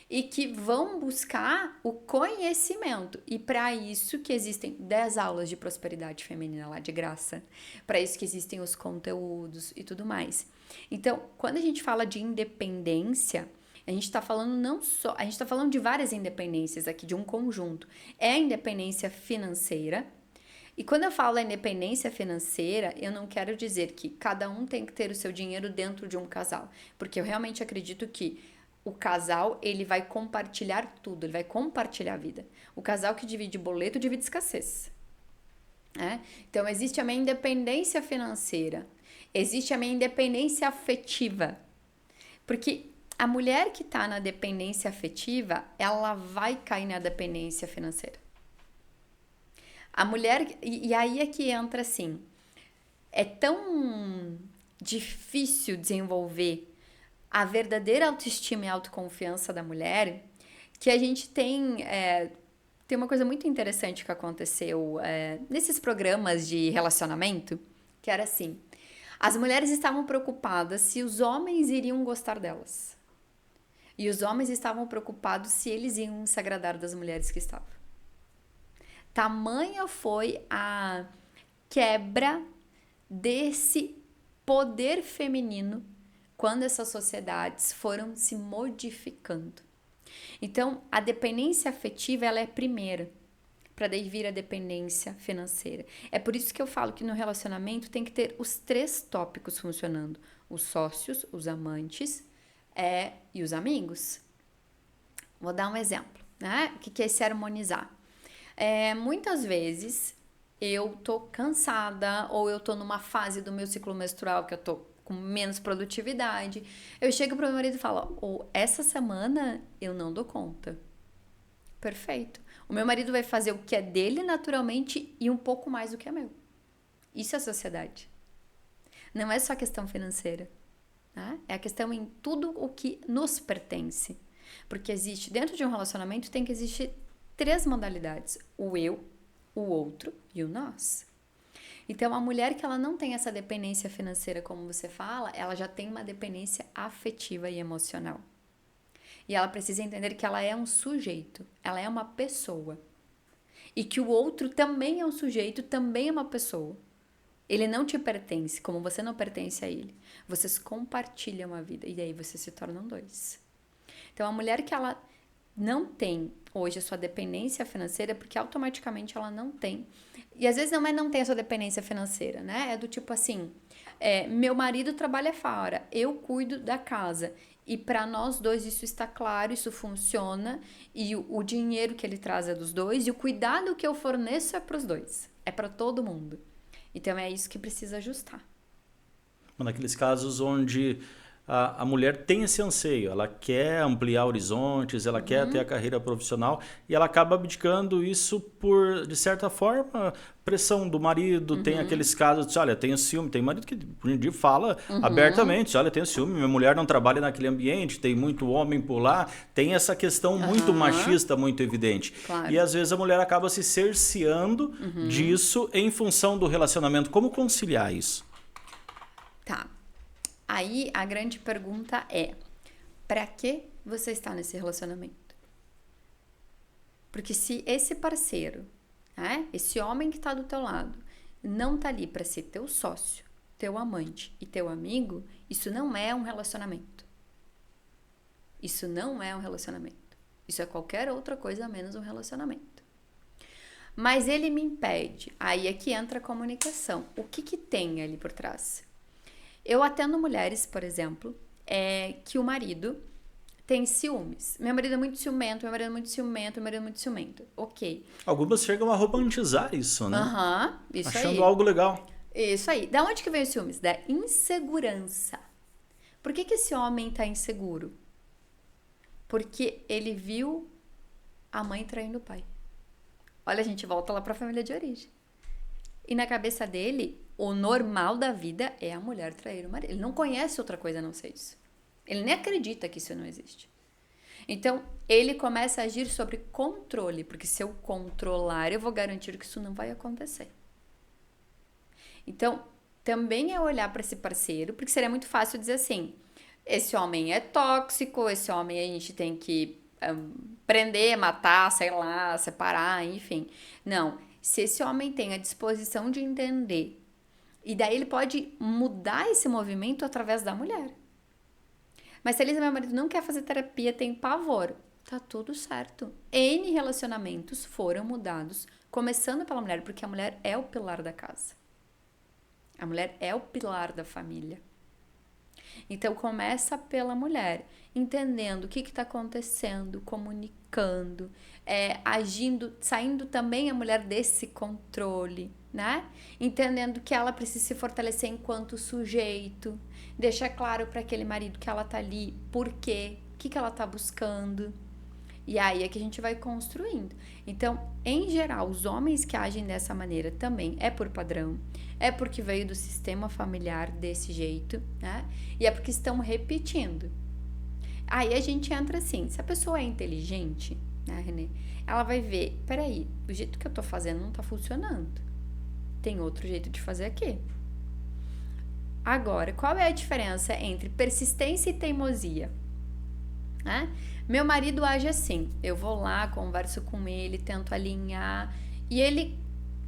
E que vão buscar o conhecimento. E para isso que existem 10 aulas de prosperidade feminina lá de graça. Para isso que existem os conteúdos e tudo mais. Então, quando a gente fala de independência, a gente está falando a gente está falando de várias independências aqui, de um conjunto. É a independência financeira. E quando eu falo independência financeira, eu não quero dizer que cada um tem que ter o seu dinheiro dentro de um casal. Porque eu realmente acredito que o casal, ele vai compartilhar tudo, ele vai compartilhar a vida. O casal que divide boleto, divide escassez. Então, existe a minha independência financeira. Existe a minha independência afetiva. Porque a mulher que está na dependência afetiva, ela vai cair na dependência financeira. A mulher, e aí é que entra assim, é tão difícil desenvolver a verdadeira autoestima e autoconfiança da mulher, que a gente tem uma coisa muito interessante que aconteceu nesses programas de relacionamento, que era assim, as mulheres estavam preocupadas se os homens iriam gostar delas. E os homens estavam preocupados se eles iam se agradar das mulheres que estavam. Tamanha foi a quebra desse poder feminino quando essas sociedades foram se modificando. Então, a dependência afetiva, ela é primeira, para daí vir a dependência financeira. É por isso que eu falo que no relacionamento tem que ter os 3 tópicos funcionando. Os sócios, os amantes e os amigos. Vou dar um exemplo, né? O que é se harmonizar? Muitas vezes eu tô cansada ou eu tô numa fase do meu ciclo menstrual que eu tô com menos produtividade. Eu chego pro meu marido e falo, essa semana eu não dou conta. Perfeito. O meu marido vai fazer o que é dele naturalmente e um pouco mais do que é meu. Isso é sociedade. Não é só questão financeira. Né? É a questão em tudo o que nos pertence. Porque existe, dentro de um relacionamento, tem que existir 3 modalidades. O eu, o outro e o nós. Então, a mulher que ela não tem essa dependência financeira, como você fala, ela já tem uma dependência afetiva e emocional. E ela precisa entender que ela é um sujeito, ela é uma pessoa. E que o outro também é um sujeito, também é uma pessoa. Ele não te pertence, como você não pertence a ele. Vocês compartilham a vida e aí vocês se tornam 2. Então, a mulher que ela não tem hoje a sua dependência financeira, porque automaticamente ela não tem. E às vezes não tem a sua dependência financeira, né? É do tipo assim, meu marido trabalha fora, eu cuido da casa. E para nós 2 isso está claro, isso funciona. E o dinheiro que ele traz é dos 2 e o cuidado que eu forneço é para os 2. É para todo mundo. Então é isso que precisa ajustar. Naqueles casos onde a mulher tem esse anseio, ela quer ampliar horizontes, ela quer ter a carreira profissional e ela acaba abdicando isso por, de certa forma, pressão do marido. Tem aqueles casos de, olha, tenho ciúme, tem marido que hoje em dia fala abertamente, olha, tenho ciúme, minha mulher não trabalha naquele ambiente, tem muito homem por lá, tem essa questão muito machista, muito evidente. Claro. E às vezes a mulher acaba se cerceando disso em função do relacionamento. Como conciliar isso? Tá. Aí a grande pergunta é, para que você está nesse relacionamento? Porque se esse parceiro, né, esse homem que está do teu lado, não tá ali para ser teu sócio, teu amante e teu amigo, isso não é um relacionamento. Isso não é um relacionamento. Isso é qualquer outra coisa menos um relacionamento. Mas ele me impede. Aí é que entra a comunicação. O que tem ali por trás? Eu atendo mulheres, por exemplo, que o marido tem ciúmes. Meu marido é muito ciumento, meu marido é muito ciumento, meu marido é muito ciumento. Ok. Algumas chegam a romantizar isso, né? Isso achando aí. algo legal. Isso aí. Da onde que veio o ciúmes? Da insegurança. Por que esse homem tá inseguro? Porque ele viu a mãe traindo o pai. Olha, a gente volta lá pra família de origem. E na cabeça dele, o normal da vida é a mulher trair o marido. Ele não conhece outra coisa a não ser isso. Ele nem acredita que isso não existe. Então, ele começa a agir sobre controle, porque se eu controlar, eu vou garantir que isso não vai acontecer. Então, também é olhar para esse parceiro, porque seria muito fácil dizer assim, esse homem é tóxico, esse homem a gente tem que prender, matar, sei lá, separar, enfim. Não, se esse homem tem a disposição de entender, e daí ele pode mudar esse movimento através da mulher. Mas se ele, meu marido, não quer fazer terapia, tem pavor, tá tudo certo. N relacionamentos foram mudados, começando pela mulher, porque a mulher é o pilar da casa. A mulher é o pilar da família. Então, começa pela mulher, entendendo o que está acontecendo, comunicando, agindo, saindo também a mulher desse controle, né? Entendendo que ela precisa se fortalecer enquanto sujeito, deixar claro para aquele marido que ela tá ali, por quê, o que ela tá buscando. E aí é que a gente vai construindo. Então, em geral, os homens que agem dessa maneira também é por padrão, é porque veio do sistema familiar desse jeito, né? E é porque estão repetindo. Aí a gente entra assim, se a pessoa é inteligente, né, Renê? Ela vai ver, peraí, o jeito que eu tô fazendo não tá funcionando. Tem outro jeito de fazer aqui. Agora, qual é a diferença entre persistência e teimosia? Né? Meu marido age assim, eu vou lá, converso com ele, tento alinhar, e ele,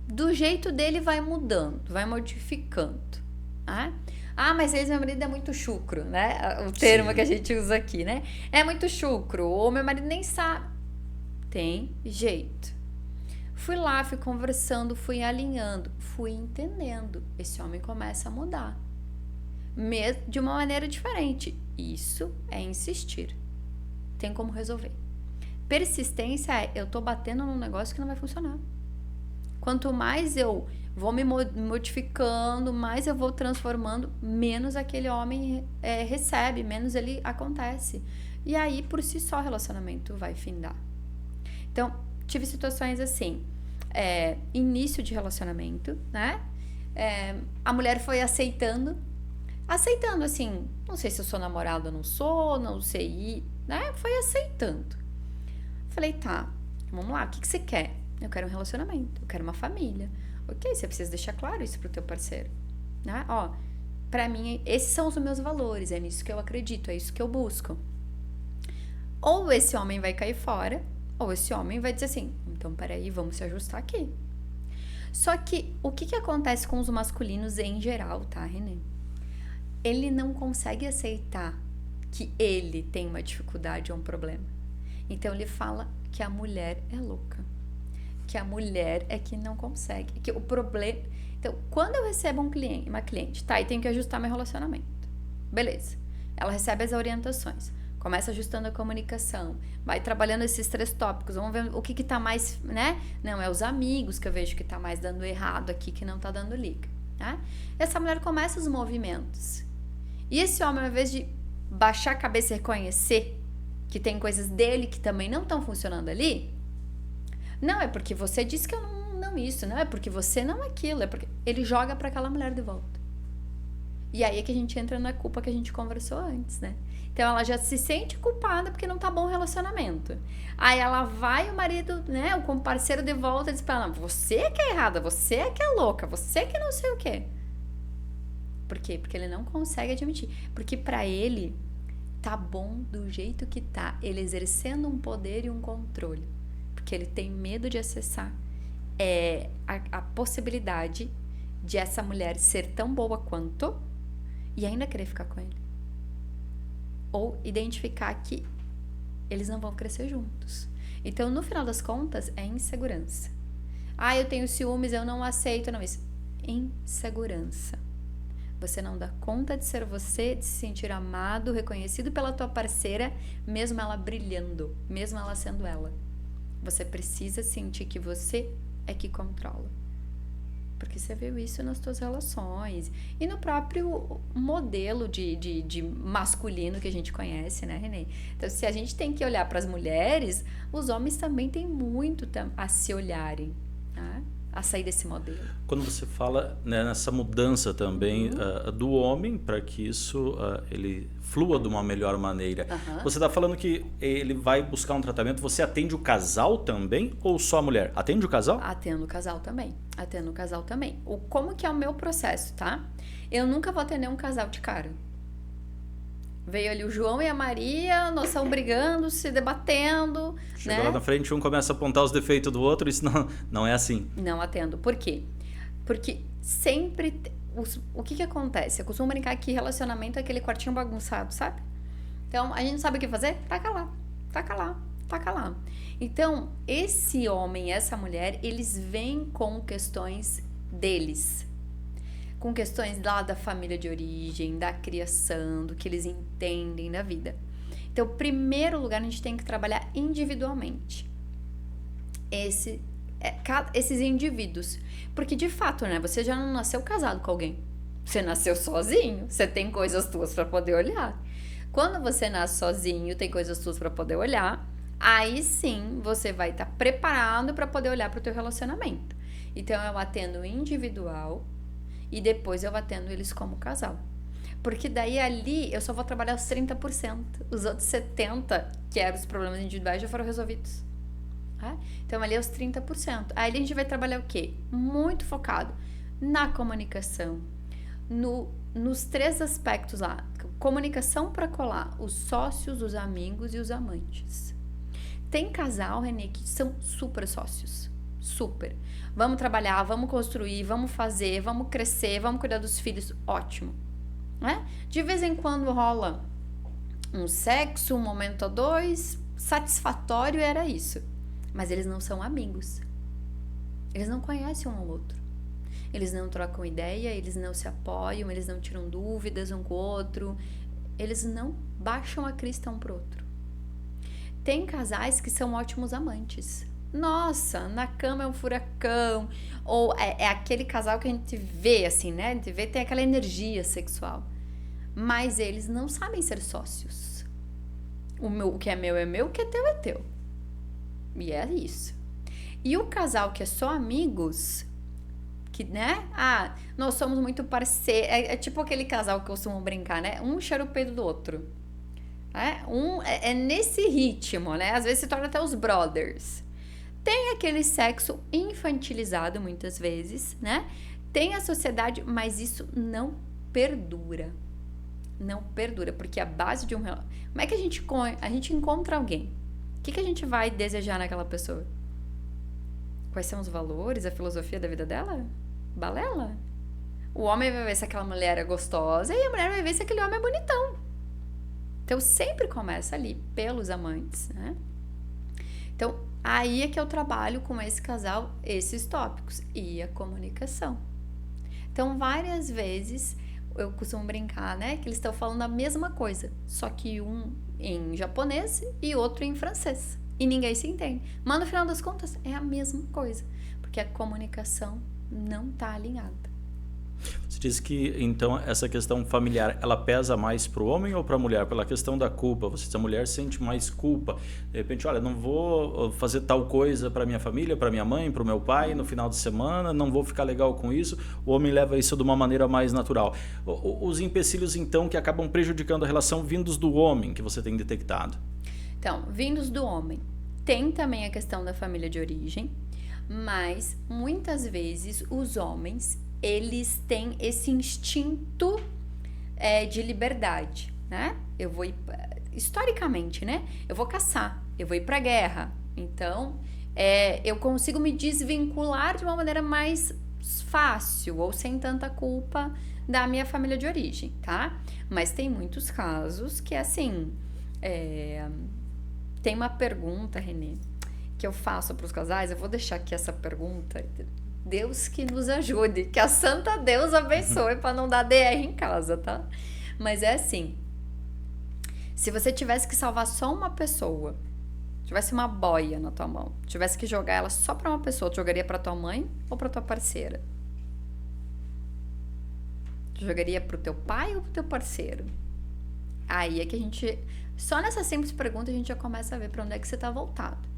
do jeito dele, vai mudando, vai modificando. Né? Ah, mas esse meu marido é muito chucro, né? O termo Sim. que a gente usa aqui, né? É muito chucro, ou meu marido nem sabe. Tem jeito. Fui lá, fui conversando, fui alinhando, fui entendendo. Esse homem começa a mudar. De uma maneira diferente. Isso é insistir. Tem como resolver. Persistência é, eu tô batendo num negócio que não vai funcionar. Quanto mais eu vou me modificando, mais eu vou transformando, menos aquele homem recebe, menos ele acontece. E aí, por si só, o relacionamento vai findar. Então, tive situações assim, início de relacionamento, né? A mulher foi aceitando assim, não sei se eu sou namorada ou não sou, não sei, né? Foi aceitando. Falei, tá, vamos lá, o que você quer? Eu quero um relacionamento, eu quero uma família. Ok, você precisa deixar claro isso pro teu parceiro, né? Ó, pra mim, esses são os meus valores, é nisso que eu acredito, é isso que eu busco. Ou esse homem vai cair fora, ou esse homem vai dizer assim, então peraí, vamos se ajustar aqui. Só que, o que acontece com os masculinos em geral, tá, Renê? Ele não consegue aceitar que ele tem uma dificuldade ou um problema. Então, ele fala que a mulher é louca. Que a mulher é que não consegue. Que o problema... Então, quando eu recebo uma cliente, tá, e tenho que ajustar meu relacionamento. Beleza. Ela recebe as orientações. Começa ajustando a comunicação. Vai trabalhando esses 3 tópicos. Vamos ver o que tá mais, né? Não, é os amigos que eu vejo que tá mais dando errado aqui, que não tá dando liga. Né? Essa mulher começa os movimentos. E esse homem, ao invés de baixar a cabeça e reconhecer que tem coisas dele que também não estão funcionando ali, não, é porque você disse que eu não isso, não é porque você não aquilo, é porque ele joga para aquela mulher de volta. E aí é que a gente entra na culpa que a gente conversou antes, né? Então ela já se sente culpada porque não tá bom o relacionamento. Aí ela vai, o marido, né, o parceiro de volta e diz pra ela, você que é errada, você que é louca, você que não sei o quê. Por quê? Porque ele não consegue admitir. Porque pra ele tá bom do jeito que tá, ele exercendo um poder e um controle. Porque ele tem medo de acessar a possibilidade de essa mulher ser tão boa quanto e ainda querer ficar com ele. Ou identificar que eles não vão crescer juntos. Então, no final das contas, é insegurança. Ah, eu tenho ciúmes, eu não aceito, não isso. Insegurança. Você não dá conta de ser você, de se sentir amado, reconhecido pela tua parceira, mesmo ela brilhando, mesmo ela sendo ela. Você precisa sentir que você é que controla. Porque você viu isso nas tuas relações. E no próprio modelo de masculino que a gente conhece, né, Renê? Então, se a gente tem que olhar para as mulheres, os homens também têm muito a se olharem, né? A sair desse modelo. Quando você fala, né, nessa mudança também do homem para que isso ele flua de uma melhor maneira, você está falando que ele vai buscar um tratamento, você atende o casal também ou só a mulher? Atende o casal? Atendo o casal também. Como que é o meu processo, tá? Eu nunca vou atender um casal de cara. Veio ali o João e a Maria, nós estamos brigando, se debatendo. Chega, né? lá na frente, um começa a apontar os defeitos do outro, isso não é assim. Não atendo. Por quê? Porque sempre... O que acontece? Eu costumo brincar que relacionamento é aquele quartinho bagunçado, sabe? Então, a gente não sabe o que fazer? Taca lá. Então, esse homem, essa mulher, eles vêm com questões deles. Com questões lá da família de origem, da criação, do que eles entendem da vida. Então, em primeiro lugar, a gente tem que trabalhar individualmente esses indivíduos. Porque, de fato, né, você já não nasceu casado com alguém. Você nasceu sozinho, você tem coisas tuas para poder olhar. Quando você nasce sozinho, tem coisas tuas para poder olhar, aí sim você vai estar preparado para poder olhar para o teu relacionamento. Então, eu atendo individual e depois eu atendo eles como casal. Porque daí ali eu só vou trabalhar os 30%. Os outros 70%, que eram os problemas individuais, já foram resolvidos. Tá? Então ali é os 30%. Aí a gente vai trabalhar o quê? Muito focado na comunicação. Nos 3 aspectos lá. Comunicação para colar os sócios, os amigos e os amantes. Tem casal, Renê, que são super sócios. Super. Vamos trabalhar, vamos construir, vamos fazer, vamos crescer, vamos cuidar dos filhos. Ótimo. Né? De vez em quando rola um sexo, um momento a 2, satisfatório, era isso. Mas eles não são amigos. Eles não conhecem um ao outro. Eles não trocam ideia, eles não se apoiam, eles não tiram dúvidas um com o outro. Eles não baixam a crista um pro outro. Tem casais que são ótimos amantes. nossa, na cama é um furacão. Ou é aquele casal que a gente vê, assim, né? A gente vê, tem aquela energia sexual. Mas eles não sabem ser sócios. O que é meu, o que é teu. E é isso. E o casal que é só amigos, que, né? Ah, nós somos muito parceiros. É tipo aquele casal que eu costumo brincar, né? Um cheira o peido do outro. É nesse ritmo, né? Às vezes se torna até os brothers. Tem aquele sexo infantilizado muitas vezes, né? Tem a sociedade, mas isso não perdura. Não perdura, porque a base de um relacionamento... Como é que a gente encontra alguém? O que a gente vai desejar naquela pessoa? Quais são os valores, a filosofia da vida dela? Balela. O homem vai ver se aquela mulher é gostosa e a mulher vai ver se aquele homem é bonitão. Então, sempre começa ali pelos amantes, né? Então, aí é que eu trabalho com esse casal, esses tópicos e a comunicação. Então, várias vezes eu costumo brincar, né? Que eles estão falando a mesma coisa, só que um em japonês e outro em francês. E ninguém se entende. Mas no final das contas é a mesma coisa, porque a comunicação não está alinhada. Você diz que, então, essa questão familiar, ela pesa mais para o homem ou para a mulher? Pela questão da culpa, você diz, a mulher sente mais culpa. De repente, olha, não vou fazer tal coisa para minha família, para minha mãe, para o meu pai no final de semana, não vou ficar legal com isso. O homem leva isso de uma maneira mais natural. Os empecilhos, então, que acabam prejudicando a relação vindos do homem, que você tem detectado? Então, vindos do homem. Tem também a questão da família de origem, mas muitas vezes os homens... eles têm esse instinto de liberdade, né? Eu vou ir, historicamente, né? Eu vou caçar, eu vou ir pra guerra. Então, eu consigo me desvincular de uma maneira mais fácil ou sem tanta culpa da minha família de origem, tá? Mas tem muitos casos que, assim, tem uma pergunta, Renê, que eu faço para os casais. Eu vou deixar aqui essa pergunta... Deus que nos ajude, que a santa Deus abençoe para não dar DR em casa, tá? Mas é assim, se você tivesse que salvar só uma pessoa, tivesse uma boia na tua mão, tivesse que jogar ela só para uma pessoa, tu jogaria para tua mãe ou para tua parceira? Tu jogaria pro teu pai ou pro teu parceiro? Aí é que a gente, só nessa simples pergunta a gente já começa a ver para onde é que você tá voltado.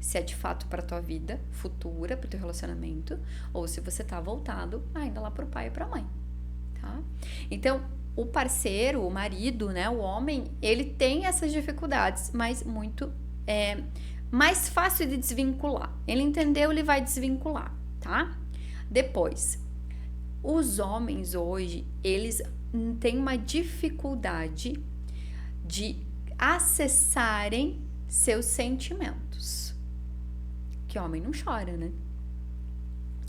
Se é de fato para tua vida futura, para o teu relacionamento, ou se você tá voltado ainda lá pro pai e pra mãe, tá? Então, o parceiro, o marido, né, o homem, ele tem essas dificuldades, mas muito mais fácil de desvincular. Ele entendeu, ele vai desvincular, tá? Depois, os homens hoje, eles têm uma dificuldade de acessarem seus sentimentos. Que homem não chora, né?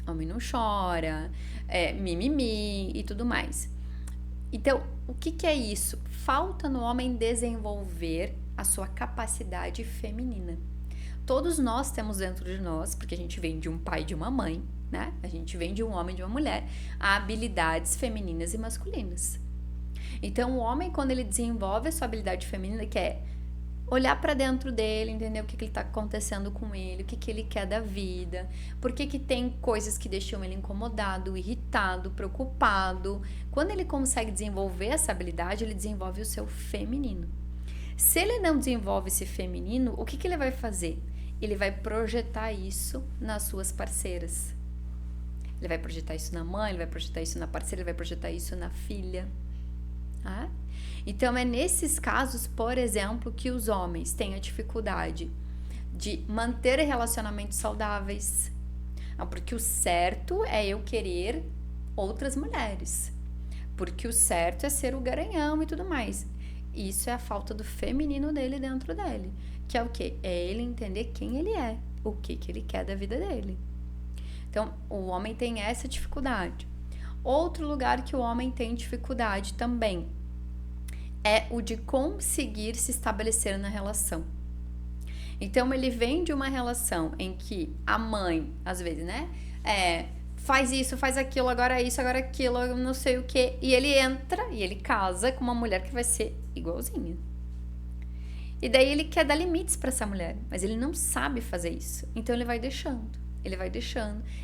Homem não chora, mimimi e tudo mais. Então, o que é isso? Falta no homem desenvolver a sua capacidade feminina. Todos nós temos dentro de nós, porque a gente vem de um pai e de uma mãe, né? A gente vem de um homem e de uma mulher, habilidades femininas e masculinas. Então, o homem, quando ele desenvolve a sua habilidade feminina, que é olhar para dentro dele, entender o que ele tá acontecendo com ele, o que ele quer da vida, por que tem coisas que deixam ele incomodado, irritado, preocupado. Quando ele consegue desenvolver essa habilidade, ele desenvolve o seu feminino. Se ele não desenvolve esse feminino, o que ele vai fazer? Ele vai projetar isso nas suas parceiras. Ele vai projetar isso na mãe, ele vai projetar isso na parceira, ele vai projetar isso na filha. Tá? Então, é nesses casos, por exemplo, que os homens têm a dificuldade de manter relacionamentos saudáveis. Porque o certo é eu querer outras mulheres. Porque o certo é ser o garanhão e tudo mais. Isso é a falta do feminino dele dentro dele. Que é o quê? É ele entender quem ele é, o que ele quer da vida dele. Então, o homem tem essa dificuldade. Outro lugar que o homem tem dificuldade também é o de conseguir se estabelecer na relação. Então, ele vem de uma relação em que a mãe, às vezes, né? Faz isso, faz aquilo, agora isso, agora aquilo, não sei o quê. E ele entra e ele casa com uma mulher que vai ser igualzinha. E daí ele quer dar limites para essa mulher, mas ele não sabe fazer isso. Então ele vai deixando,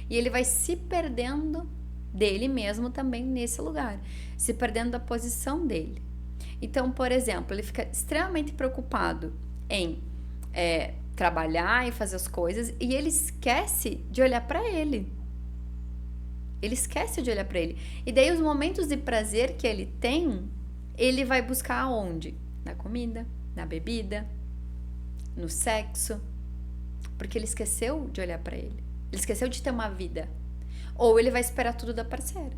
e ele vai se perdendo dele mesmo também nesse lugar, se perdendo da posição dele. Então, por exemplo, ele fica extremamente preocupado em trabalhar e fazer as coisas, e ele esquece de olhar para ele. E daí os momentos de prazer que ele tem, ele vai buscar aonde? Na comida, na bebida, no sexo, porque ele esqueceu de olhar para ele. Ele esqueceu de ter uma vida. Ou ele vai esperar tudo da parceira.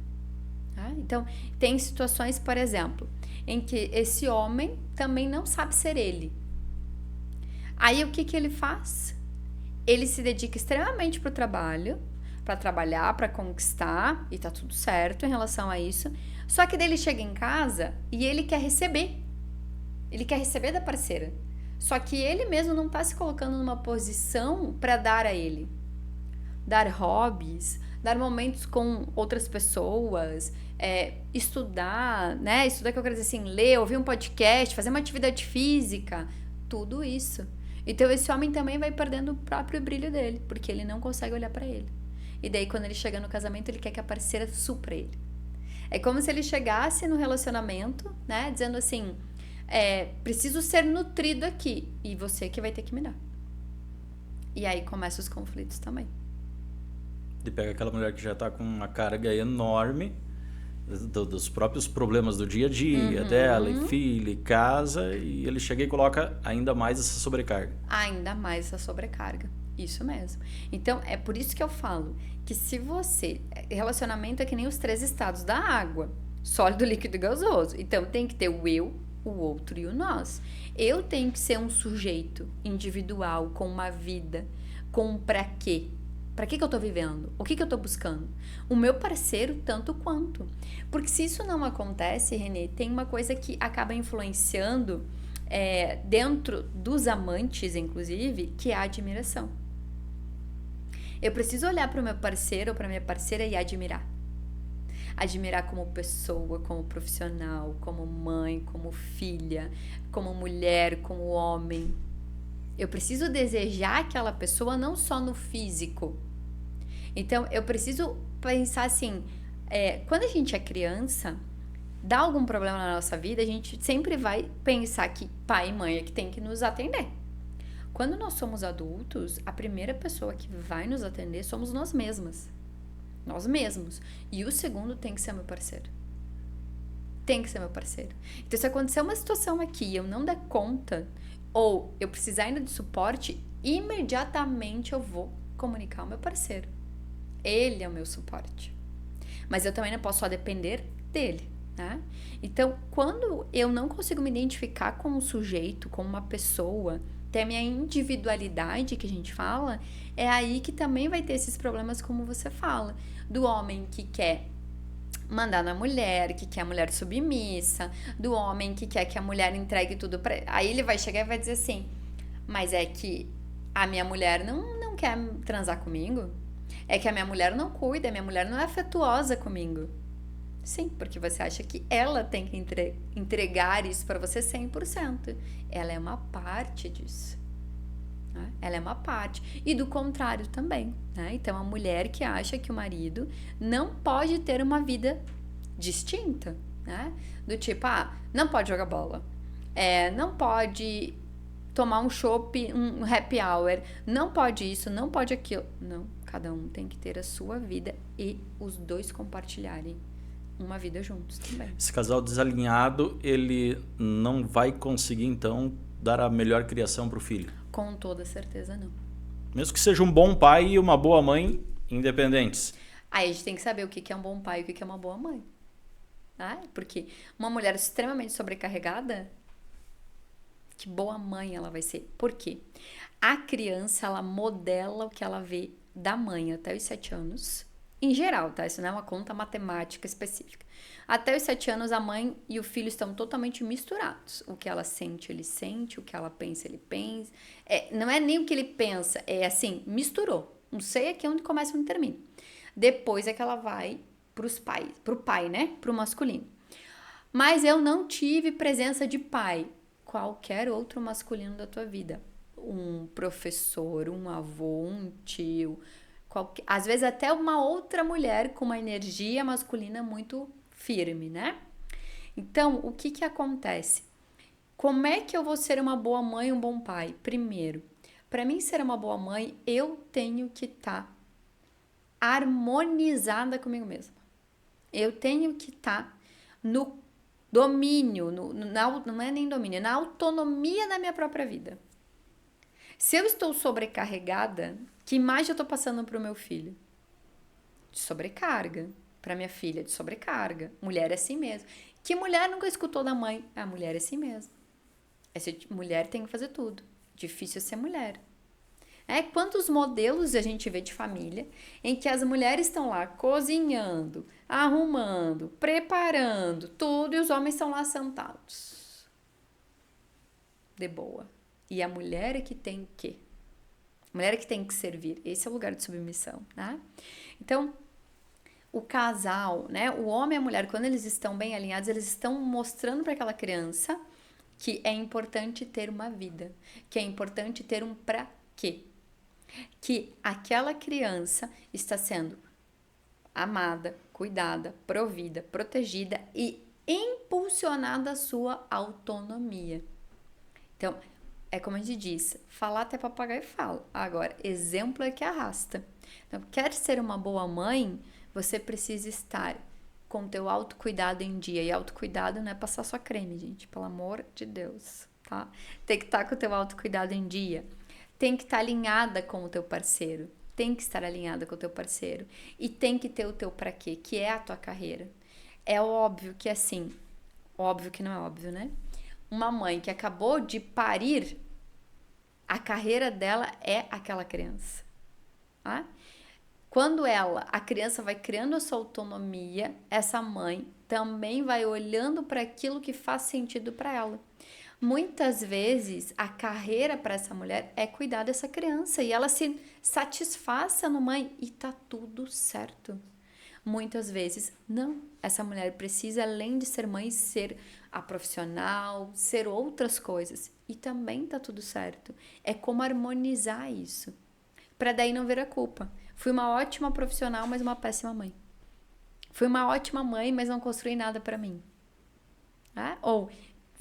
Tá? Então, tem situações, por exemplo, em que esse homem também não sabe ser ele. Aí, o que ele faz? Ele se dedica extremamente pro trabalho, para trabalhar, para conquistar, e tá tudo certo em relação a isso. Só que daí ele chega em casa e ele quer receber. Ele quer receber da parceira. Só que ele mesmo não tá se colocando numa posição para dar a ele. Dar hobbies, dar momentos com outras pessoas, estudar, né? Estudar que eu quero dizer assim, ler, ouvir um podcast, fazer uma atividade física, tudo isso. Então esse homem também vai perdendo o próprio brilho dele, porque ele não consegue olhar pra ele. E daí quando ele chega no casamento, ele quer que a parceira supra ele. É como se ele chegasse no relacionamento, né, dizendo assim, preciso ser nutrido aqui, e você que vai ter que me dar. E aí começam os conflitos também. E pega aquela mulher que já tá com uma carga enorme dos próprios problemas do dia a dia, dela, e filho, e casa, e ele chega e coloca ainda mais essa sobrecarga. Ainda mais essa sobrecarga. Isso mesmo. Então, é por isso que eu falo que se você... Relacionamento é que nem os 3 estados da água. Sólido, líquido e gasoso. Então, tem que ter o eu, o outro e o nós. Eu tenho que ser um sujeito individual, com uma vida, com um pra quê. Pra que eu tô vivendo? O que eu tô buscando? O meu parceiro, tanto quanto. Porque se isso não acontece, Renê, tem uma coisa que acaba influenciando dentro dos amantes, inclusive, que é a admiração. Eu preciso olhar para o meu parceiro ou para minha parceira e admirar. Admirar como pessoa, como profissional, como mãe, como filha, como mulher, como homem. Eu preciso desejar aquela pessoa não só no físico. Então, eu preciso pensar assim, quando a gente é criança, dá algum problema na nossa vida, a gente sempre vai pensar que pai e mãe é que tem que nos atender. Quando nós somos adultos, a primeira pessoa que vai nos atender somos nós mesmas. Nós mesmos. E o segundo tem que ser meu parceiro. Tem que ser meu parceiro. Então, se acontecer uma situação aqui e eu não der conta, ou eu precisar ainda de suporte, imediatamente eu vou comunicar ao meu parceiro. Ele é o meu suporte. Mas eu também não posso só depender dele, né? Então, quando eu não consigo me identificar com um sujeito, com uma pessoa, ter a minha individualidade que a gente fala, é aí que também vai ter esses problemas como você fala. Do homem que quer mandar na mulher, que quer a mulher submissa, do homem que quer que a mulher entregue tudo pra ele. Aí ele vai chegar e vai dizer assim, mas é que a minha mulher não quer transar comigo? É que a minha mulher não cuida, a minha mulher não é afetuosa comigo. Sim, porque você acha que ela tem que entregar isso para você 100%. Ela é uma parte disso. Né? Ela é uma parte. E do contrário também. Né? Então, a mulher que acha que o marido não pode ter uma vida distinta. Né? Do tipo, não pode jogar bola. Não pode tomar um chopp, um happy hour. Não pode isso, não pode aquilo. Não, cada um tem que ter a sua vida e os dois compartilharem uma vida juntos também. Esse casal desalinhado, ele não vai conseguir, então, dar a melhor criação para o filho? Com toda certeza, não. Mesmo que seja um bom pai e uma boa mãe independentes. Aí a gente tem que saber o que é um bom pai e o que é uma boa mãe. Tá? Porque uma mulher extremamente sobrecarregada, que boa mãe ela vai ser. Por quê? A criança, ela modela o que ela vê da mãe até os 7 anos. Em geral, tá? Isso não é uma conta matemática específica. Até os 7 anos, a mãe e o filho estão totalmente misturados. O que ela sente, ele sente. O que ela pensa, ele pensa. Não é nem o que ele pensa. É assim, misturou. Não sei aqui onde começa e onde termina. Depois é que ela vai pro pai, né? Pro masculino. Mas eu não tive presença de pai. qualquer outro masculino da tua vida. Um professor, um avô, um tio, às vezes até uma outra mulher com uma energia masculina muito firme, né? Então, o que acontece? Como é que eu vou ser uma boa mãe, um bom pai? Primeiro, para mim ser uma boa mãe, eu tenho que estar harmonizada comigo mesma. Eu tenho que estar no domínio, não é nem domínio, na autonomia da minha própria vida. Se eu estou sobrecarregada, que imagem eu estou passando para o meu filho? De sobrecarga. Para minha filha, de sobrecarga. Mulher é assim mesmo. Que mulher nunca escutou da mãe? A mulher é assim mesmo. Essa mulher tem que fazer tudo. Difícil ser mulher. Quantos modelos a gente vê de família em que as mulheres estão lá cozinhando, arrumando, preparando tudo e os homens estão lá sentados. De boa. E a mulher é que tem que. A mulher é que tem que servir. Esse é o lugar de submissão, né? Então, o casal, né? O homem e a mulher, quando eles estão bem alinhados, eles estão mostrando para aquela criança que é importante ter uma vida, que é importante ter um pra quê. Que aquela criança está sendo amada, cuidada, provida, protegida e impulsionada a sua autonomia. Então, é como a gente diz, falar até papagaio fala. Agora, exemplo é que arrasta. Então, quer ser uma boa mãe, você precisa estar com o teu autocuidado em dia. E autocuidado não é passar só creme, gente. Pelo amor de Deus, tá? Tem que estar com o teu autocuidado em dia. Tem que estar alinhada com o teu parceiro. Tem que estar alinhada com o teu parceiro. E tem que ter o teu pra quê, que é a tua carreira. É óbvio que assim, óbvio que não é óbvio, né? Uma mãe que acabou de parir, a carreira dela é aquela criança. Tá? Quando a criança vai criando a sua autonomia, essa mãe também vai olhando para aquilo que faz sentido para ela. Muitas vezes, a carreira para essa mulher é cuidar dessa criança e ela se satisfaz sendo mãe e tá tudo certo. Muitas vezes, não. Essa mulher precisa, além de ser mãe, ser a profissional, ser outras coisas. E também tá tudo certo. É como harmonizar isso. Para daí não ver a culpa. Fui uma ótima profissional, mas uma péssima mãe. Fui uma ótima mãe, mas não construí nada para mim. Ou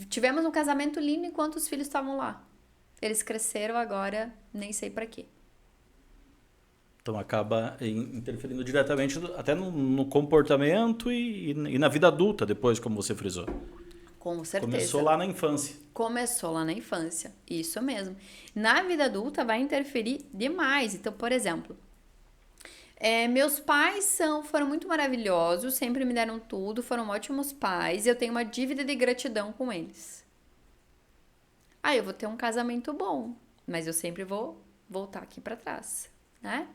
tivemos um casamento lindo enquanto os filhos estavam lá. Eles cresceram agora, nem sei para quê. Então acaba interferindo diretamente até no comportamento e na vida adulta depois, como você frisou. Com certeza. Começou lá na infância. Começou lá na infância, isso mesmo. Na vida adulta vai interferir demais. Então, por exemplo, meus pais foram muito maravilhosos, sempre me deram tudo, foram ótimos pais e eu tenho uma dívida de gratidão com eles. Eu vou ter um casamento bom, mas eu sempre vou voltar aqui para trás, né?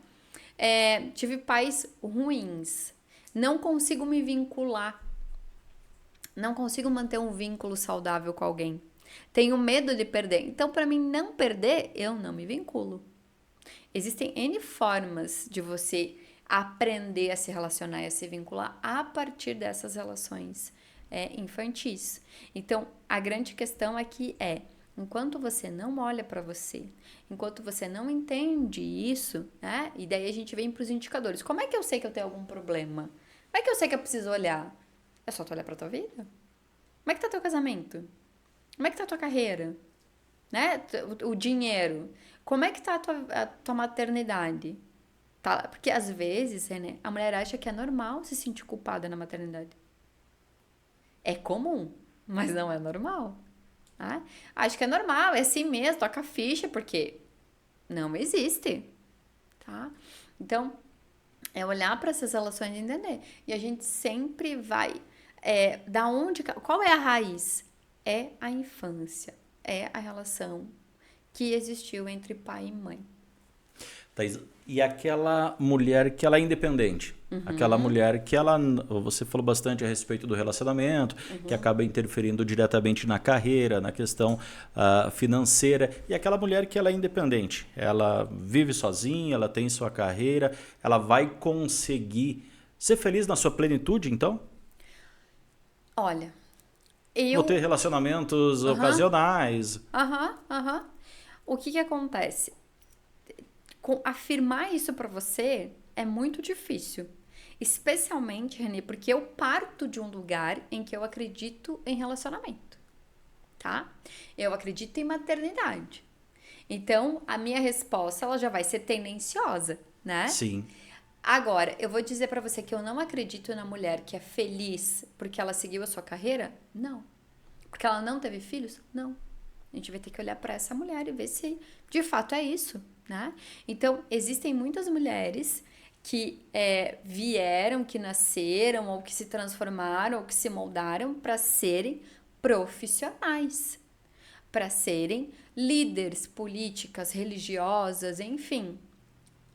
Tive pais ruins, não consigo me vincular, não consigo manter um vínculo saudável com alguém, tenho medo de perder, então para mim não perder, eu não me vinculo. Existem N formas de você aprender a se relacionar e a se vincular a partir dessas relações infantis. Então, a grande questão aqui enquanto você não olha para você, enquanto você não entende isso, né? E daí a gente vem para os indicadores. Como é que eu sei que eu tenho algum problema? Como é que eu sei que eu preciso olhar? É só tu olhar para tua vida? Como é que tá teu casamento? Como é que tá tua carreira? Né? O dinheiro. Como é que tá a tua maternidade? Tá? Porque às vezes, né, a mulher acha que é normal se sentir culpada na maternidade. É comum, mas não é normal. Tá? Acho que é normal, é assim mesmo, toca a ficha, porque não existe. Tá? Então, é olhar para essas relações e entender. E a gente sempre vai... qual é a raiz? É a infância. É a relação que existiu entre pai e mãe. Thaís, e aquela mulher que ela é independente? Aquela mulher que você falou bastante a respeito do relacionamento, que acaba interferindo diretamente na carreira, na questão financeira. E aquela mulher que ela é independente, ela vive sozinha, ela tem sua carreira, ela vai conseguir ser feliz na sua plenitude, então? Olha, Vou ter relacionamentos ocasionais. O que acontece? Afirmar isso pra você é muito difícil. Especialmente, Renê, porque eu parto de um lugar em que eu acredito em relacionamento, tá? Eu acredito em maternidade. Então, a minha resposta, ela já vai ser tendenciosa, né? Sim. Agora, eu vou dizer pra você que eu não acredito na mulher que é feliz porque ela seguiu a sua carreira? Não. Porque ela não teve filhos? Não. A gente vai ter que olhar pra essa mulher e ver se de fato é isso, né? Então, existem muitas mulheres que vieram, que nasceram, ou que se transformaram, ou que se moldaram para serem profissionais, para serem líderes políticas, religiosas, enfim.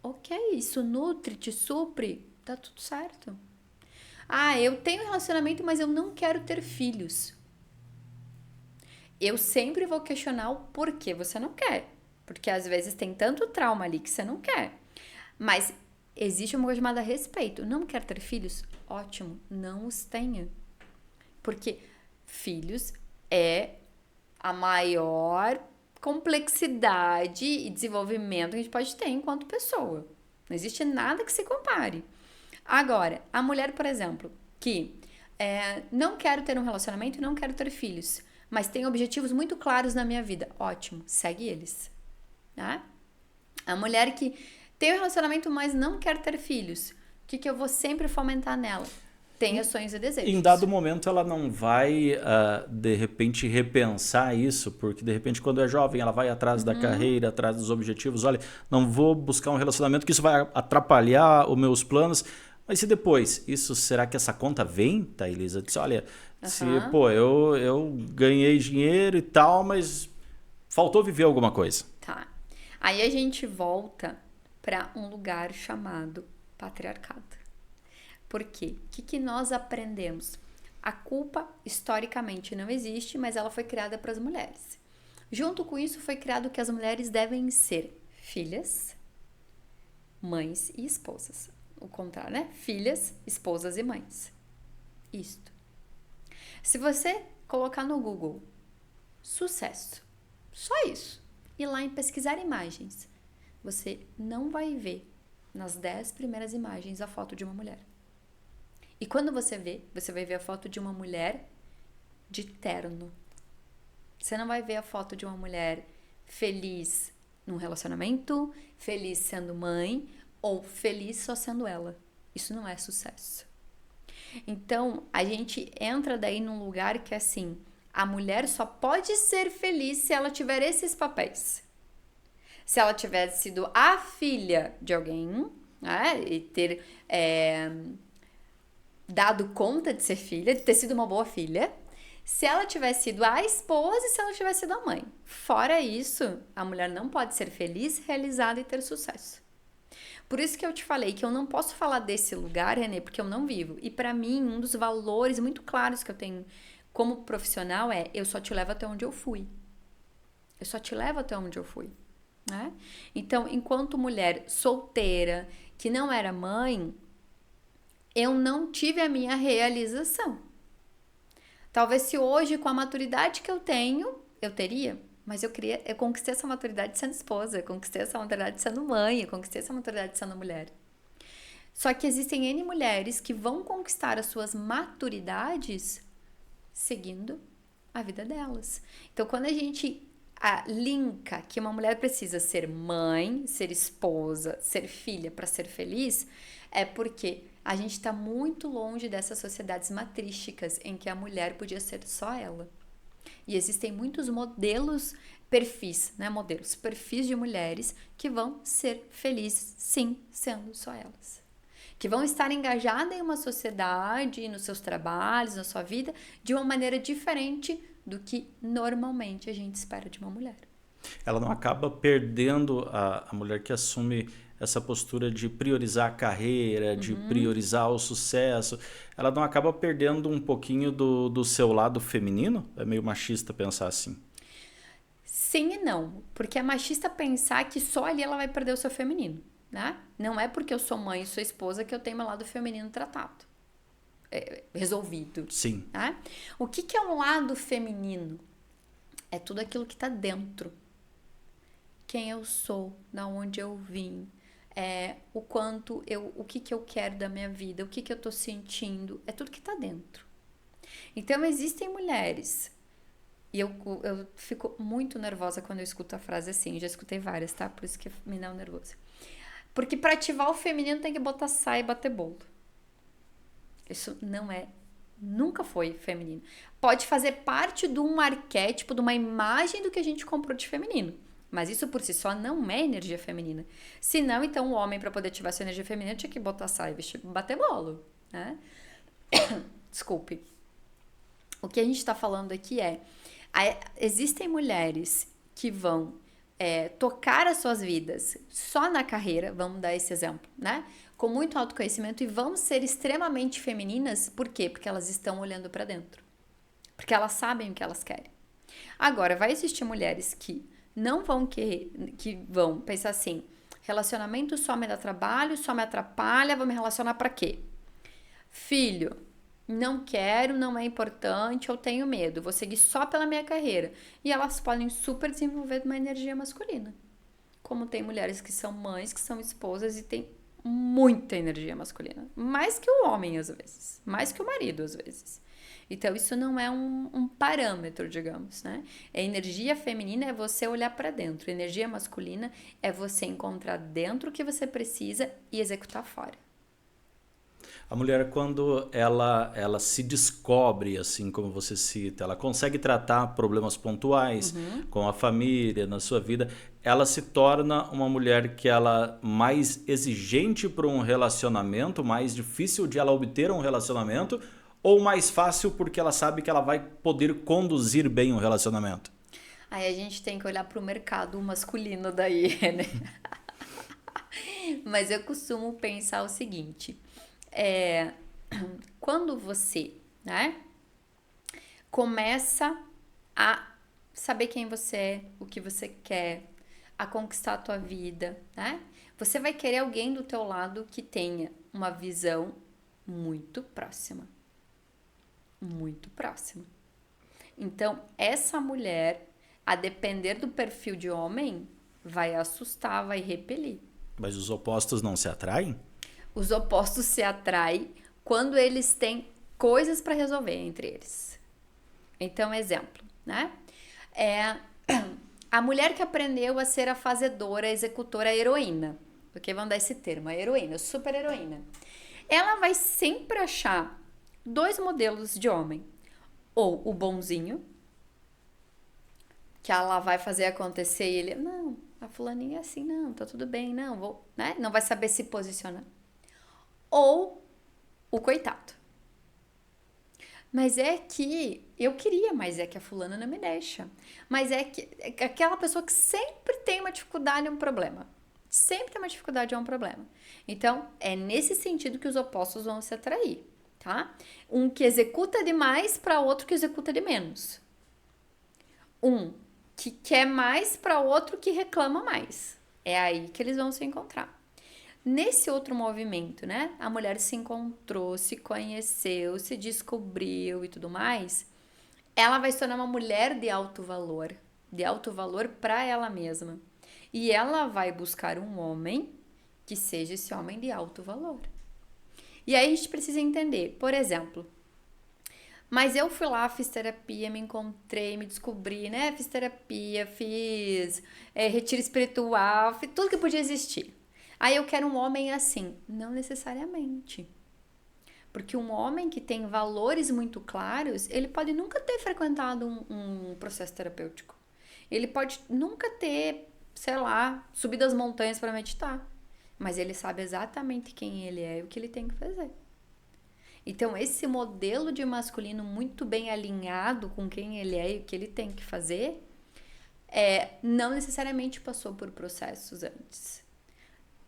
Ok, isso nutre, te supre, tá tudo certo. Ah, eu tenho relacionamento, mas eu não quero ter filhos. Eu sempre vou questionar o porquê você não quer. Porque às vezes tem tanto trauma ali que você não quer. Mas existe uma coisa chamada respeito. Não quer ter filhos? Ótimo, não os tenha. Porque filhos é a maior complexidade e desenvolvimento que a gente pode ter enquanto pessoa. Não existe nada que se compare. Agora, a mulher, por exemplo, que não quero ter um relacionamento e não quero ter filhos, mas tem objetivos muito claros na minha vida. Ótimo, segue eles. Tá? A mulher que tem um relacionamento, mas não quer ter filhos, o que eu vou sempre fomentar nela? Tenha sonhos e desejos. Em dado momento ela não vai, de repente, repensar isso, porque de repente quando é jovem ela vai atrás da carreira, atrás dos objetivos. Olha, não vou buscar um relacionamento que isso vai atrapalhar os meus planos. Mas se depois, será que essa conta vem, Thailisa? Diz, olha, eu ganhei dinheiro e tal, mas faltou viver alguma coisa. Tá. Aí a gente volta para um lugar chamado patriarcado. Por quê? O que nós aprendemos? A culpa, historicamente, não existe, mas ela foi criada para as mulheres. Junto com isso, foi criado que as mulheres devem ser filhas, mães e esposas. O contrário, né? Filhas, esposas e mães. Isto. Se você colocar no Google sucesso, só isso, e lá em pesquisar imagens, você não vai ver nas 10 primeiras imagens a foto de uma mulher. E quando você vai ver a foto de uma mulher de terno. Você não vai ver a foto de uma mulher feliz num relacionamento, feliz sendo mãe ou feliz só sendo ela. Isso não é sucesso. Então, a gente entra daí num lugar que é assim, a mulher só pode ser feliz se ela tiver esses papéis. Se ela tiver sido a filha de alguém, né, e ter dado conta de ser filha, de ter sido uma boa filha, se ela tiver sido a esposa e se ela tiver sido a mãe. Fora isso, a mulher não pode ser feliz, realizada e ter sucesso. Por isso que eu te falei que eu não posso falar desse lugar, Renê, porque eu não vivo. E pra mim, um dos valores muito claros que eu tenho como profissional é: eu só te levo até onde eu fui. Eu só te levo até onde eu fui. Né? Então, enquanto mulher solteira, que não era mãe, eu não tive a minha realização. Talvez se hoje, com a maturidade que eu tenho, eu teria, mas eu conquistei essa maturidade sendo esposa, eu conquistei essa maturidade sendo mãe, eu conquistei essa maturidade sendo mulher. Só que existem N mulheres que vão conquistar as suas maturidades seguindo a vida delas. Então, quando a gente linka que uma mulher precisa ser mãe, ser esposa, ser filha para ser feliz, é porque a gente está muito longe dessas sociedades matrísticas em que a mulher podia ser só ela. E existem muitos perfis de mulheres que vão ser felizes, sim, sendo só elas. Que vão estar engajadas em uma sociedade, nos seus trabalhos, na sua vida, de uma maneira diferente do que normalmente a gente espera de uma mulher. Ela não acaba perdendo a mulher que assume essa postura de priorizar a carreira, de priorizar o sucesso. Ela não acaba perdendo um pouquinho do seu lado feminino? É meio machista pensar assim. Sim e não, porque é machista pensar que só ali ela vai perder o seu feminino, né? Não é porque eu sou mãe e sou esposa que eu tenho meu lado feminino tratado. resolvido. Sim. Tá? O que é um lado feminino? É tudo aquilo que está dentro. Quem eu sou, da onde eu vim, o que eu quero da minha vida, o que eu tô sentindo, é tudo que tá dentro. Então existem mulheres, e eu fico muito nervosa quando eu escuto a frase assim, já escutei várias, tá? Por isso que me dá um nervoso. Porque pra ativar o feminino tem que botar saia e bater bolo. Isso nunca foi feminino. Pode fazer parte de um arquétipo, de uma imagem do que a gente comprou de feminino. Mas isso por si só não é energia feminina. Se não, então o homem, para poder ativar sua energia feminina, tinha que botar saia e bater bolo, né? Desculpe. O que a gente está falando aqui existem mulheres que vão tocar as suas vidas só na carreira, vamos dar esse exemplo, né? Com muito autoconhecimento e vão ser extremamente femininas, por quê? Porque elas estão olhando para dentro. Porque elas sabem o que elas querem. Agora, vai existir mulheres que não vão que vão pensar assim, relacionamento só me dá trabalho, só me atrapalha, vou me relacionar pra quê? Filho, não quero, não é importante, eu tenho medo, vou seguir só pela minha carreira. E elas podem super desenvolver uma energia masculina. Como tem mulheres que são mães, que são esposas e tem muita energia masculina. Mais que o homem, às vezes. Mais que o marido, às vezes. Então, isso não é um parâmetro, digamos, né? A energia feminina é você olhar para dentro. A energia masculina é você encontrar dentro o que você precisa e executar fora. A mulher, quando ela se descobre, assim como você cita, ela consegue tratar problemas pontuais com a família, na sua vida, ela se torna uma mulher que ela mais exigente para um relacionamento, mais difícil de ela obter um relacionamento, ou mais fácil porque ela sabe que ela vai poder conduzir bem um relacionamento? Aí a gente tem que olhar para o mercado masculino daí, né? Mas eu costumo pensar o seguinte, quando você, né, começa a saber quem você é, o que você quer, a conquistar a tua vida, né? Você vai querer alguém do teu lado que tenha uma visão muito próxima. Muito próxima. Então, essa mulher, a depender do perfil de homem, vai assustar, vai repelir. Mas os opostos não se atraem? Os opostos se atraem quando eles têm coisas para resolver entre eles. Então, exemplo, né? A mulher que aprendeu a ser a fazedora, a executora, a heroína. Porque vamos dar esse termo, a heroína, super heroína. Ela vai sempre achar dois modelos de homem. Ou o bonzinho, que ela vai fazer acontecer e ele, não, a fulaninha é assim, não, tá tudo bem, não, vou, né? Não vai saber se posicionar. Ou o coitado. Mas é que eu queria, mas é que a fulana não me deixa. Mas é que aquela pessoa que sempre tem uma dificuldade e um problema. Sempre tem uma dificuldade e um problema. Então, é nesse sentido que os opostos vão se atrair, tá? Um que executa demais para outro que executa de menos. Um que quer mais para outro que reclama mais. É aí que eles vão se encontrar. Nesse outro movimento, né? A mulher se encontrou, se conheceu, se descobriu e tudo mais. Ela vai se tornar uma mulher de alto valor para ela mesma. E ela vai buscar um homem que seja esse homem de alto valor. E aí a gente precisa entender, por exemplo, mas eu fui lá, fiz terapia, me encontrei, me descobri, né? Fiz terapia, fiz retiro espiritual, fiz tudo que podia existir. Aí eu quero um homem assim. Não necessariamente. Porque um homem que tem valores muito claros, ele pode nunca ter frequentado um processo terapêutico. Ele pode nunca ter, sei lá, subido as montanhas para meditar. Mas ele sabe exatamente quem ele é e o que ele tem que fazer. Então, esse modelo de masculino muito bem alinhado com quem ele é e o que ele tem que fazer, não necessariamente passou por processos antes.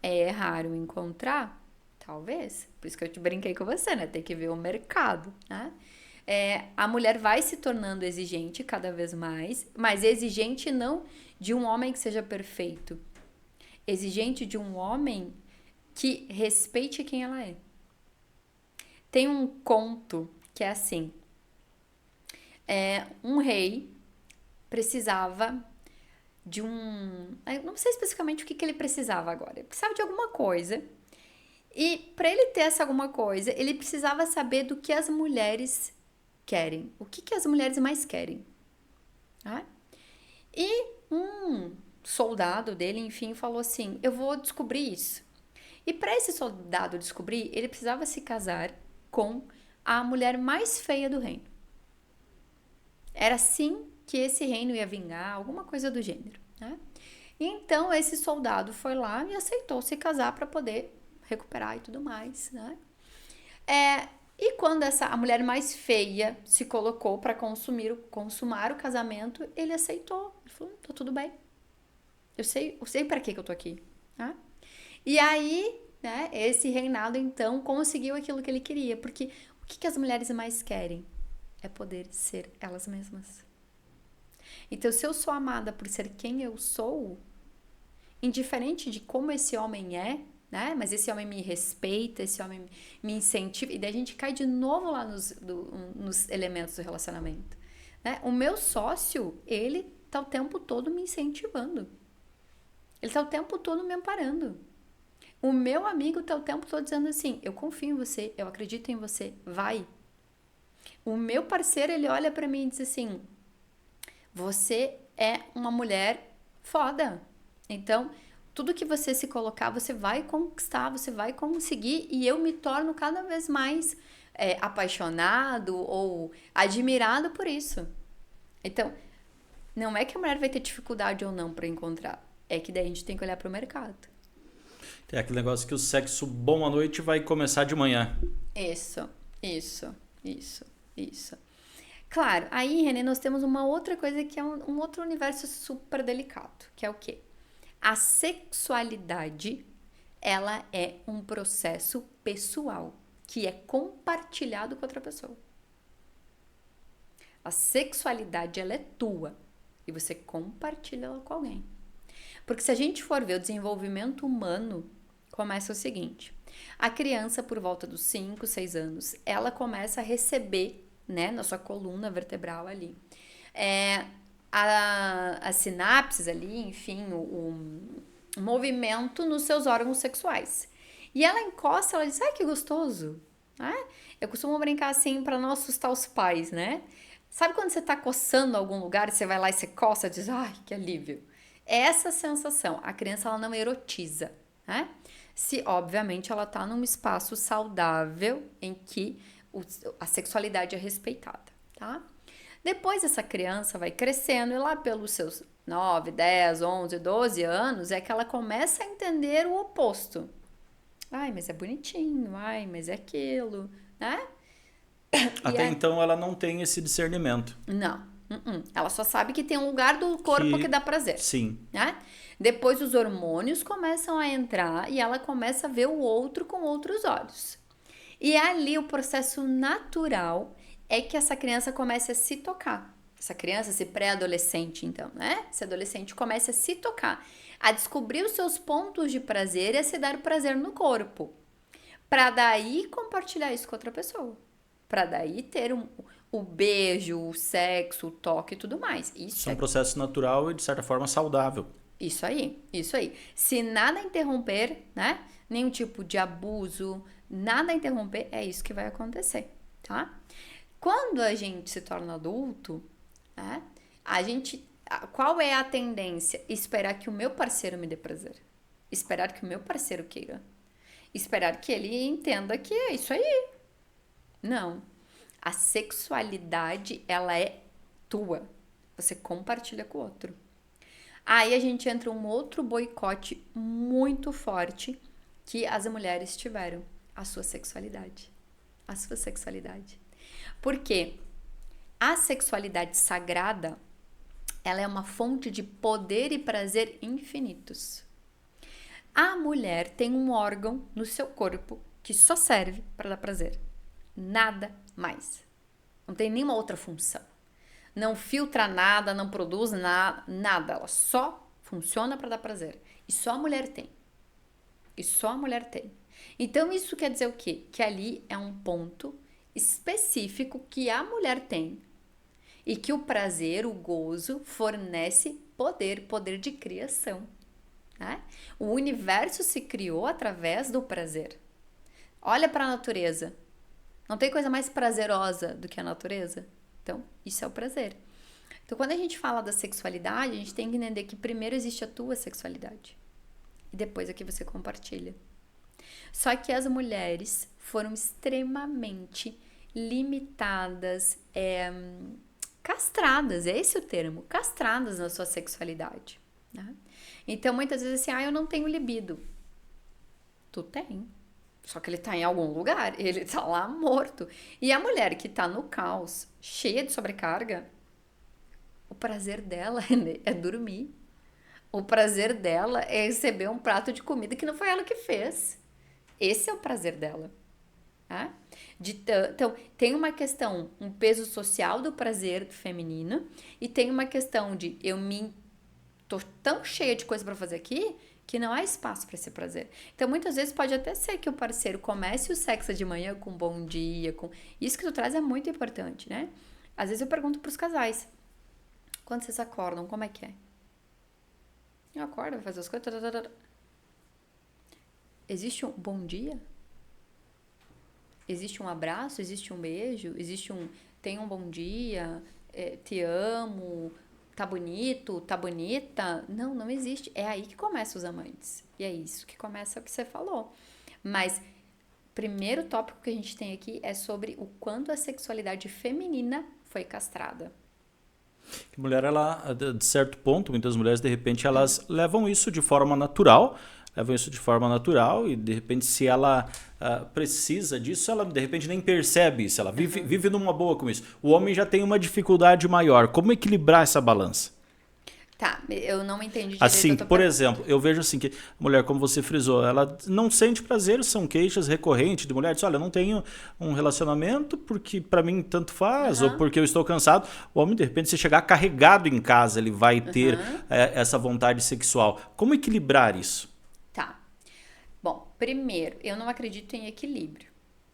É raro encontrar? Talvez. Por isso que eu te brinquei com você, né? Tem que ver o mercado, né? A mulher vai se tornando exigente cada vez mais, mas exigente não de um homem que seja perfeito. Exigente de um homem que respeite quem ela é. Tem um conto que é assim, um rei precisava de eu não sei especificamente o que ele precisava agora, ele precisava de alguma coisa, e para ele ter essa alguma coisa, ele precisava saber do que as mulheres querem, o que as mulheres mais querem, tá? E um soldado dele, enfim, falou assim, eu vou descobrir isso. E para esse soldado descobrir, ele precisava se casar com a mulher mais feia do reino. Era assim que esse reino ia vingar, alguma coisa do gênero, né? E então esse soldado foi lá e aceitou se casar para poder recuperar e tudo mais, né? E quando a mulher mais feia se colocou para consumar o casamento, ele aceitou. Ele falou, tá tudo bem. Eu sei para que eu tô aqui, né? E aí, né, esse reinado então conseguiu aquilo que ele queria, porque o que as mulheres mais querem é poder ser elas mesmas. Então, se eu sou amada por ser quem eu sou, indiferente de como esse homem é, né? Mas esse homem me respeita, esse homem me incentiva, e daí a gente cai de novo lá nos elementos do relacionamento, né? O meu sócio, ele tá o tempo todo me incentivando. Ele tá o tempo todo me amparando. O meu amigo tá o tempo todo dizendo assim, eu confio em você, eu acredito em você, vai. O meu parceiro, ele olha pra mim e diz assim, você é uma mulher foda. Então, tudo que você se colocar, você vai conquistar, você vai conseguir, e eu me torno cada vez mais apaixonado ou admirado por isso. Então, não é que a mulher vai ter dificuldade ou não para encontrar, é que daí a gente tem que olhar para o mercado. Tem aquele negócio que o sexo bom à noite vai começar de manhã. Isso. Claro, aí, Renê, nós temos uma outra coisa que é um outro universo super delicado, que é o quê? A sexualidade, ela é um processo pessoal, que é compartilhado com outra pessoa. A sexualidade, ela é tua, e você compartilha ela com alguém. Porque se a gente for ver o desenvolvimento humano, começa o seguinte, a criança, por volta dos 5, 6 anos, ela começa a receber, né, na sua coluna vertebral ali, as sinapses ali, enfim, o movimento nos seus órgãos sexuais. E ela encosta, ela diz, ai, que gostoso. Eu costumo brincar assim para não assustar os pais, né? Sabe quando você tá coçando algum lugar e você vai lá e você coça e diz, ai, que alívio. Essa sensação, a criança ela não erotiza, né? Se, obviamente, ela tá num espaço saudável em que a sexualidade é respeitada, tá? Depois essa criança vai crescendo e lá pelos seus 9, 10, 11, 12 anos é que ela começa a entender o oposto. Ai, mas é bonitinho, ai, mas é aquilo, né? Até então ela não tem esse discernimento. Não. Ela só sabe que tem um lugar do corpo que dá prazer. Sim. Né? Depois os hormônios começam a entrar e ela começa a ver o outro com outros olhos. E ali o processo natural é que essa criança comece a se tocar. Essa criança, esse pré-adolescente, então, né? Esse adolescente começa a se tocar, a descobrir os seus pontos de prazer e a se dar prazer no corpo. Para daí compartilhar isso com outra pessoa. Para daí ter o beijo, o sexo, o toque e tudo mais. Isso é um processo natural e, de certa forma, saudável. Isso aí. Se nada interromper, né? Nenhum tipo de abuso, nada interromper, é isso que vai acontecer, tá? Quando a gente se torna adulto, né? Qual é a tendência? Esperar que o meu parceiro me dê prazer. Esperar que o meu parceiro queira. Esperar que ele entenda que é isso aí. Não. A sexualidade, ela é tua. Você compartilha com o outro. Aí a gente entra um outro boicote muito forte que as mulheres tiveram. A sua sexualidade. A sua sexualidade. Por quê? A sexualidade sagrada, ela é uma fonte de poder e prazer infinitos. A mulher tem um órgão no seu corpo que só serve para dar prazer. Nada mais. Não tem nenhuma outra função. Não filtra nada, não produz nada. Ela só funciona para dar prazer. E só a mulher tem. Então, isso quer dizer o quê? Que ali é um ponto específico que a mulher tem e que o prazer, o gozo, fornece poder de criação. Né? O universo se criou através do prazer. Olha para a natureza. Não tem coisa mais prazerosa do que a natureza? Então, isso é o prazer. Então, quando a gente fala da sexualidade, a gente tem que entender que primeiro existe a tua sexualidade e depois a que você compartilha. Só que as mulheres foram extremamente limitadas, castradas, é esse o termo, castradas na sua sexualidade. Né? Então, muitas vezes assim, eu não tenho libido. Tu tem. Só que ele tá em algum lugar, ele tá lá morto. E a mulher que tá no caos, cheia de sobrecarga, o prazer dela é dormir. O prazer dela é receber um prato de comida que não foi ela que fez. Esse é o prazer dela. Tá? Então, tem uma questão, um peso social do prazer feminino e tem uma questão de tô tão cheia de coisa para fazer aqui que não há espaço para esse prazer. Então, muitas vezes pode até ser que o parceiro comece o sexo de manhã com bom dia, com isso que tu traz é muito importante, né? Às vezes eu pergunto pros casais, quando vocês acordam, como é que é? Eu acordo, vou fazer as coisas. Existe um bom dia? Existe um abraço? Existe um beijo? Tem um bom dia? Te amo? Tá bonito? Tá bonita? Não, não existe. É aí que começam os amantes. E é isso que começa o que você falou. Mas, primeiro tópico que a gente tem aqui é sobre o quanto a sexualidade feminina foi castrada. A mulher, ela, de certo ponto, muitas mulheres, de repente, elas levam isso de forma natural, e, de repente, se ela precisa disso, ela, de repente, nem percebe isso, ela vive numa boa com isso. O homem já tem uma dificuldade maior. Como equilibrar essa balança? Tá, eu não entendi direito. Assim, por exemplo, eu vejo assim que a mulher, como você frisou, ela não sente prazer, são queixas recorrentes de mulher, diz, olha, eu não tenho um relacionamento porque pra mim tanto faz, ou porque eu estou cansado. O homem, de repente, se chegar carregado em casa, ele vai ter essa vontade sexual. Como equilibrar isso? Tá. Bom, primeiro, eu não acredito em equilíbrio,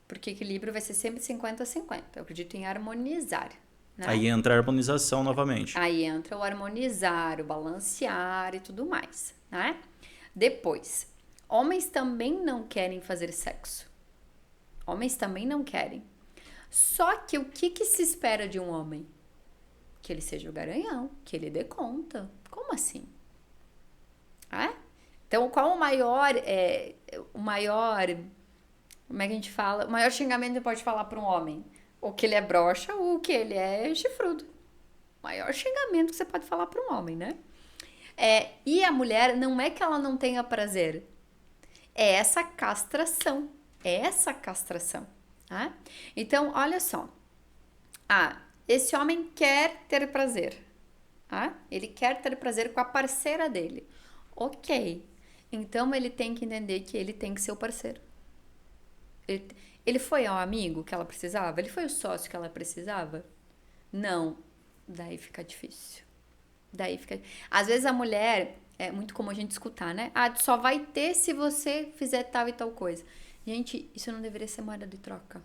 porque equilíbrio vai ser sempre 50-50. Eu acredito em harmonizar. Né? Aí entra a harmonização novamente. Aí entra o harmonizar, o balancear e tudo mais, né? Depois, homens também não querem fazer sexo. Homens também não querem. Só que o que se espera de um homem? Que ele seja o garanhão, que ele dê conta. Como assim? Então, qual o maior, como é que a gente fala? O maior xingamento que pode falar para um homem? Ou que ele é broxa ou que ele é chifrudo. O maior xingamento que você pode falar para um homem, né? E a mulher, não é que ela não tenha prazer. É essa castração. Tá? Então, olha só. Esse homem quer ter prazer. Tá? Ele quer ter prazer com a parceira dele. Ok. Então, ele tem que entender que ele tem que ser o parceiro. Ele foi ao amigo que ela precisava? Ele foi o sócio que ela precisava? Não. Daí fica difícil. Às vezes a mulher, é muito comum a gente escutar, né? Só vai ter se você fizer tal e tal coisa. Gente, isso não deveria ser moeda de troca.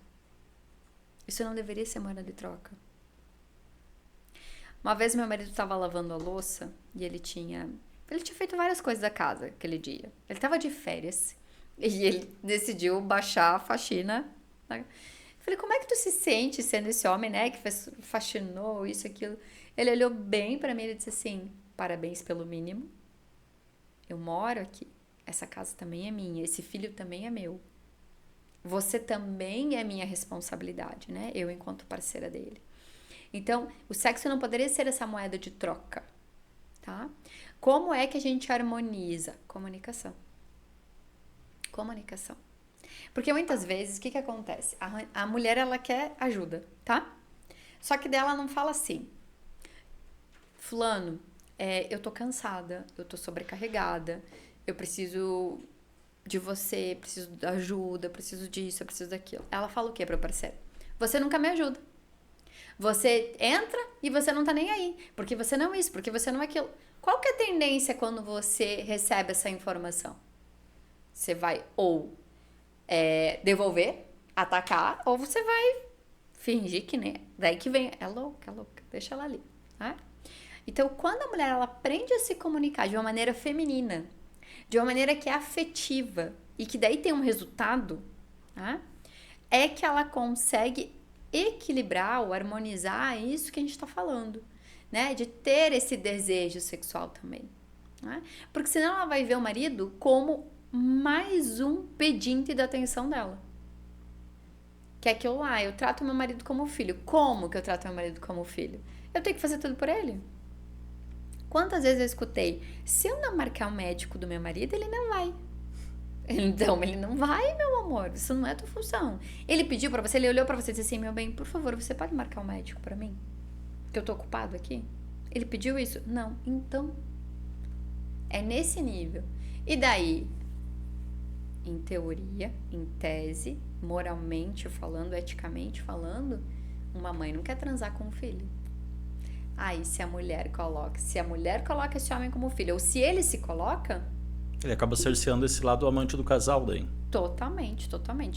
Uma vez meu marido estava lavando a louça e ele tinha feito várias coisas da casa aquele dia. Ele estava de férias. E ele decidiu baixar a faxina. Né? Falei, como é que tu se sente sendo esse homem, né? Que faxinou isso, aquilo. Ele olhou bem pra mim e disse assim, parabéns pelo mínimo. Eu moro aqui. Essa casa também é minha. Esse filho também é meu. Você também é minha responsabilidade, né? Eu enquanto parceira dele. Então, o sexo não poderia ser essa moeda de troca, tá? Como é que a gente harmoniza? Comunicação. Porque muitas vezes, o que acontece? A mulher, ela quer ajuda, tá? Só que dela não fala assim, fulano, eu tô cansada, eu tô sobrecarregada, eu preciso de você, preciso de ajuda, preciso disso, eu preciso daquilo. Ela fala o quê pro parceiro? Você nunca me ajuda. Você entra e você não tá nem aí, porque você não é isso, porque você não é aquilo. Qual que é a tendência quando você recebe essa informação? Você vai ou devolver, atacar, ou você vai fingir que nem. Daí que vem, é louca, deixa ela ali, tá? Então, quando a mulher ela aprende a se comunicar de uma maneira feminina, de uma maneira que é afetiva e que daí tem um resultado, tá? É que ela consegue equilibrar ou harmonizar isso que a gente está falando, né? De ter esse desejo sexual também, né? Porque senão ela vai ver o marido como mais um pedinte da atenção dela. Que é aquilo lá, eu trato meu marido como filho. Como que eu trato meu marido como filho? Eu tenho que fazer tudo por ele. Quantas vezes eu escutei, se eu não marcar o médico do meu marido, ele não vai. Então, ele não vai, meu amor, isso não é tua função. Ele pediu pra você, ele olhou pra você e disse assim, meu bem, por favor, você pode marcar o médico pra mim? Que eu tô ocupado aqui? Ele pediu isso? Não. Então, é nesse nível. E daí, em teoria, em tese, moralmente falando, eticamente falando, uma mãe não quer transar com o filho. Aí, se a mulher coloca esse homem como filho, ou se ele se coloca... Ele acaba cerceando esse lado amante do casal daí. Totalmente.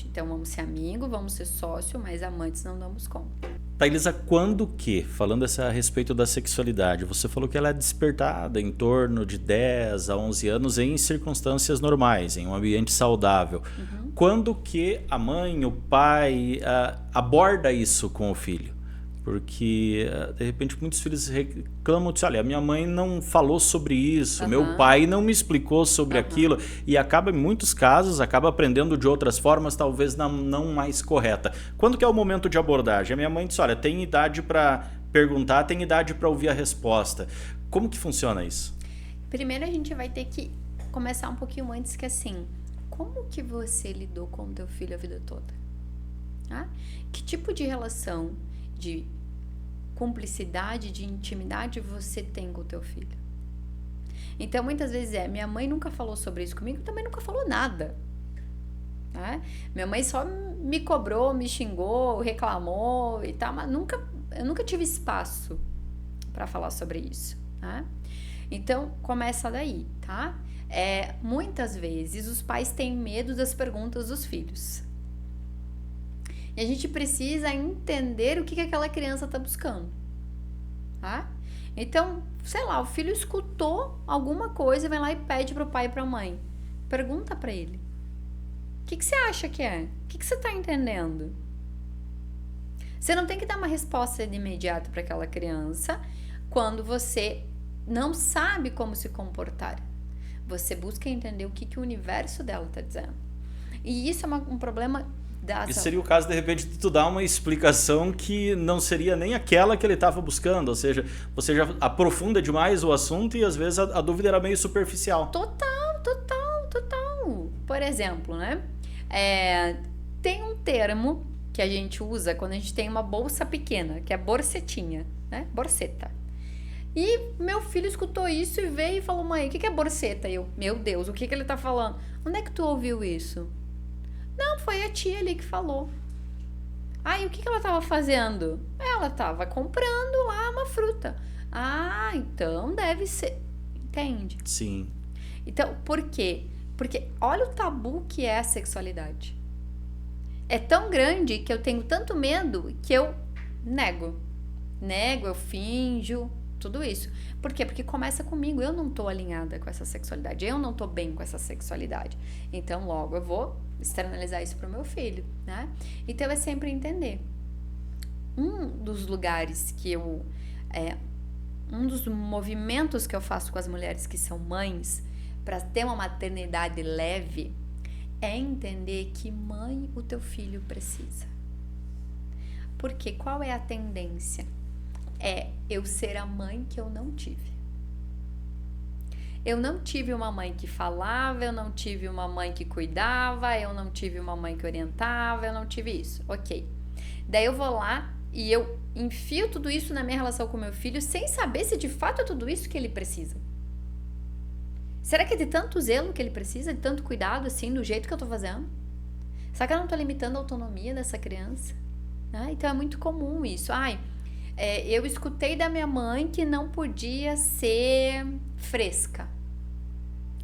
Então, vamos ser amigos, vamos ser sócio, mas amantes não damos conta. Thailisa, quando que, falando a respeito da sexualidade, você falou que ela é despertada em torno de 10 a 11 anos em circunstâncias normais, em um ambiente saudável. Uhum. Quando que a mãe, o pai aborda isso com o filho? Porque, de repente, muitos filhos reclamam de, olha, a minha mãe não falou sobre isso, meu pai não me explicou sobre aquilo, e acaba, em muitos casos, acaba aprendendo de outras formas, talvez não mais correta. Quando que é o momento de abordagem? A minha mãe disse, olha, tem idade para perguntar, tem idade para ouvir a resposta. Como que funciona isso? Primeiro a gente vai ter que começar um pouquinho antes, que assim, como que você lidou com o teu filho a vida toda? Ah? Que tipo de relação de cumplicidade, de intimidade você tem com o teu filho? Então, muitas vezes minha mãe nunca falou sobre isso comigo, também nunca falou nada. Né? Minha mãe só me cobrou, me xingou, reclamou e tal, mas eu nunca tive espaço para falar sobre isso. Tá? Então, começa daí, tá? Muitas vezes os pais têm medo das perguntas dos filhos. E a gente precisa entender o que aquela criança está buscando, tá? Então, sei lá, o filho escutou alguma coisa e vai lá e pede para o pai e para a mãe. Pergunta para ele. O que você acha que é? O que você está entendendo? Você não tem que dar uma resposta de imediato para aquela criança quando você não sabe como se comportar. Você busca entender o que o universo dela está dizendo. E isso é um problema... Isso seria o caso, de repente, de tu dar uma explicação que não seria nem aquela que ele estava buscando. Ou seja, você já aprofunda demais o assunto e às vezes a dúvida era meio superficial. Total. Por exemplo, né? Tem um termo que a gente usa quando a gente tem uma bolsa pequena, que é borsetinha, né? Borseta. E meu filho escutou isso e veio e falou, mãe, o que é borseta? E eu, meu Deus, o que ele tá falando? Onde é que tu ouviu isso? Não, foi a tia ali que falou. E o que ela estava fazendo? Ela estava comprando lá uma fruta. Então deve ser. Entende? Sim. Então, por quê? Porque olha o tabu que é a sexualidade. É tão grande que eu tenho tanto medo que eu nego. Eu finjo, tudo isso. Por quê? Porque começa comigo. Eu não tô alinhada com essa sexualidade. Eu não tô bem com essa sexualidade. Então, logo eu vou externalizar isso pro meu filho, né? Então, é sempre entender. Um dos lugares que um dos movimentos que eu faço com as mulheres que são mães para ter uma maternidade leve é entender que mãe o teu filho precisa. Porque qual é a tendência? Eu ser a mãe que eu não tive. Eu não tive uma mãe que falava, eu não tive uma mãe que cuidava, eu não tive uma mãe que orientava, eu não tive isso. Ok. Daí eu vou lá e eu enfio tudo isso na minha relação com meu filho sem saber se de fato é tudo isso que ele precisa. Será que é de tanto zelo que ele precisa, de tanto cuidado assim, do jeito que eu tô fazendo? Será que eu não tô limitando a autonomia dessa criança? Então é muito comum isso. Eu escutei da minha mãe que não podia ser fresca.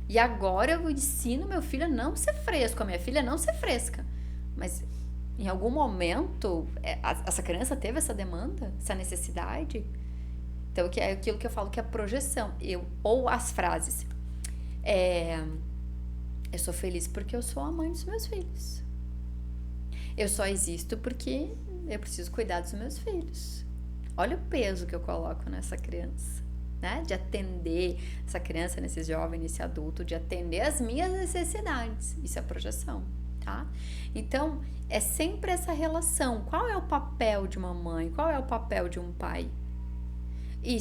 E agora eu ensino meu filho a não ser fresco, a minha filha a não ser fresca. Mas em algum momento, essa criança teve essa demanda, essa necessidade? Então, que é aquilo que eu falo que é a projeção. Ou as frases. Eu sou feliz porque eu sou a mãe dos meus filhos. Eu só existo porque eu preciso cuidar dos meus filhos. Olha o peso que eu coloco nessa criança, né? De atender essa criança, nesse jovem, nesse adulto, de atender as minhas necessidades. Isso é projeção, tá? Então, é sempre essa relação. Qual é o papel de uma mãe? Qual é o papel de um pai? E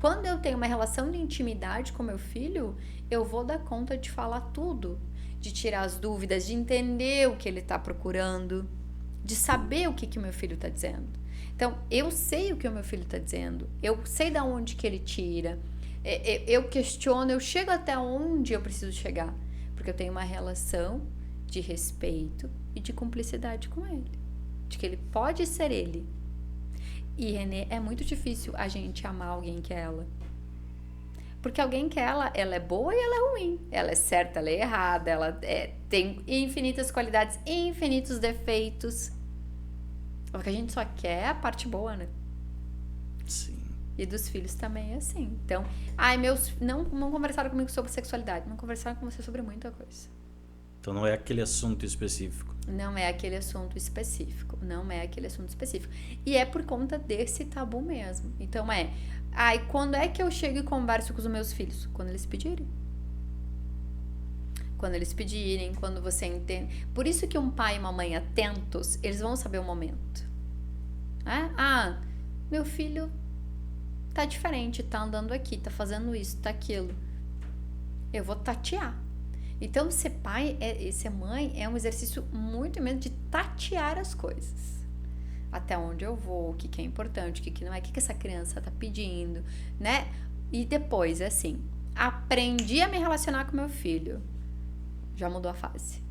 quando eu tenho uma relação de intimidade com meu filho, eu vou dar conta de falar tudo, de tirar as dúvidas, de entender o que ele está procurando, de saber o que o meu filho está dizendo. Então, eu sei o que o meu filho está dizendo, eu sei de onde que ele tira, eu questiono, eu chego até onde eu preciso chegar, porque eu tenho uma relação de respeito e de cumplicidade com ele, de que ele pode ser ele. E, Renê, é muito difícil a gente amar alguém que é ela. Porque alguém que é ela é boa e ela é ruim. Ela é certa, ela é errada, ela tem infinitas qualidades, infinitos defeitos. Porque a gente só quer a parte boa, né? Sim. E dos filhos também é assim. Então, não conversaram comigo sobre sexualidade, não conversaram com você sobre muita coisa. Então não é aquele assunto específico. Não é aquele assunto específico. Não é aquele assunto específico. E é por conta desse tabu mesmo. Então quando é que eu chego e converso com os meus filhos? Quando eles pedirem. Quando eles pedirem, quando você entende. Por isso que um pai e uma mãe atentos, eles vão saber o momento. Meu filho tá diferente, tá andando aqui, tá fazendo isso, tá aquilo. Eu vou tatear. Então, ser pai e ser mãe é um exercício muito imenso de tatear as coisas. Até onde eu vou, o que é importante, o que não é, o que essa criança tá pedindo, né? E depois, assim, aprendi a me relacionar com meu filho. Já mudou a fase.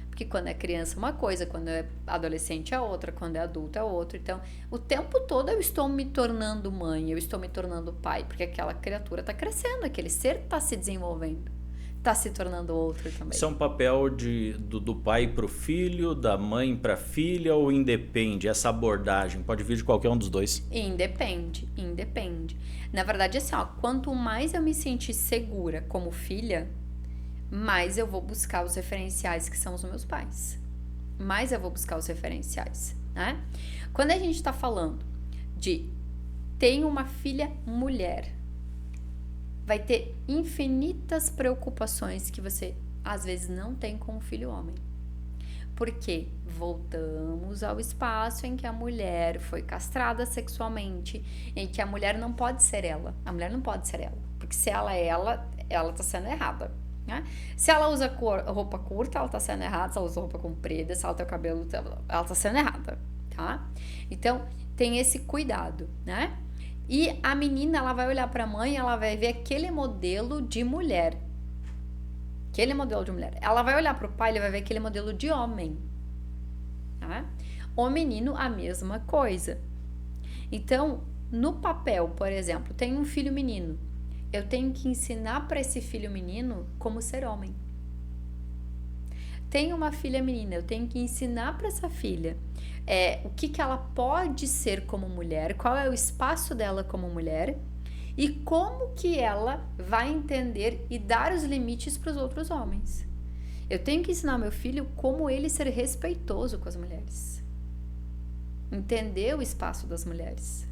Porque quando é criança é uma coisa, quando é adolescente é outra, quando é adulto é outra. Então, o tempo todo eu estou me tornando mãe, eu estou me tornando pai, porque aquela criatura tá crescendo, aquele ser tá se desenvolvendo. Tá se tornando outro também. Isso é um papel do pai para o filho, da mãe para a filha, ou independe? Essa abordagem pode vir de qualquer um dos dois? Independe. Na verdade, assim, quanto mais eu me sentir segura como filha, mais eu vou buscar os referenciais que são os meus pais. Mais eu vou buscar os referenciais, né? Quando a gente tá falando de tenho uma filha mulher, vai ter infinitas preocupações que você, às vezes, não tem com o filho homem. Porque voltamos ao espaço em que a mulher foi castrada sexualmente, em que a mulher não pode ser ela. A mulher não pode ser ela. Porque se ela é ela tá sendo errada. Né? Se ela usa roupa curta, ela tá sendo errada. Se ela usa roupa comprida, se ela tem o cabelo, ela tá sendo errada. Tá? Então, tem esse cuidado, né? E a menina, ela vai olhar para a mãe, ela vai ver aquele modelo de mulher. Ela vai olhar para o pai, ele vai ver aquele modelo de homem. Tá? O menino, a mesma coisa. Então, no papel, por exemplo, tem um filho menino. Eu tenho que ensinar para esse filho menino como ser homem. Tem uma filha menina, eu tenho que ensinar para essa filha o que ela pode ser como mulher, qual é o espaço dela como mulher e como que ela vai entender e dar os limites para os outros homens. Eu tenho que ensinar meu filho como ele ser respeitoso com as mulheres, entender o espaço das mulheres.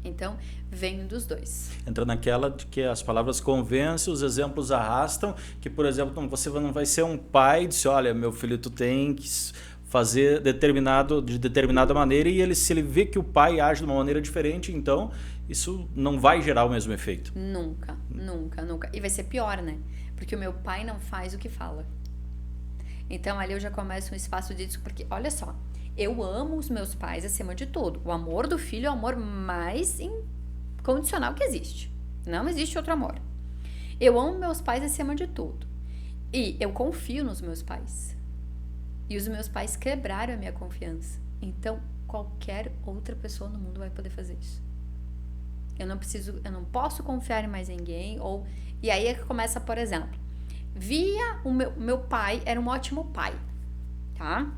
Então, vem dos dois. Entra naquela de que as palavras convencem, os exemplos arrastam, que, por exemplo, você não vai ser um pai e dizer, olha, meu filho, tu tem que fazer de determinada maneira, e se ele vê que o pai age de uma maneira diferente, então isso não vai gerar o mesmo efeito. Nunca. E vai ser pior, né? Porque o meu pai não faz o que fala. Então, ali eu já começo um espaço disso, porque, olha só, eu amo os meus pais acima de tudo. O amor do filho é o amor mais incondicional que existe. Não existe outro amor. Eu amo meus pais acima de tudo. E eu confio nos meus pais. E os meus pais quebraram a minha confiança. Então, qualquer outra pessoa no mundo vai poder fazer isso. Eu não posso confiar em mais ninguém. E aí é que começa, por exemplo, o meu pai era um ótimo pai, tá?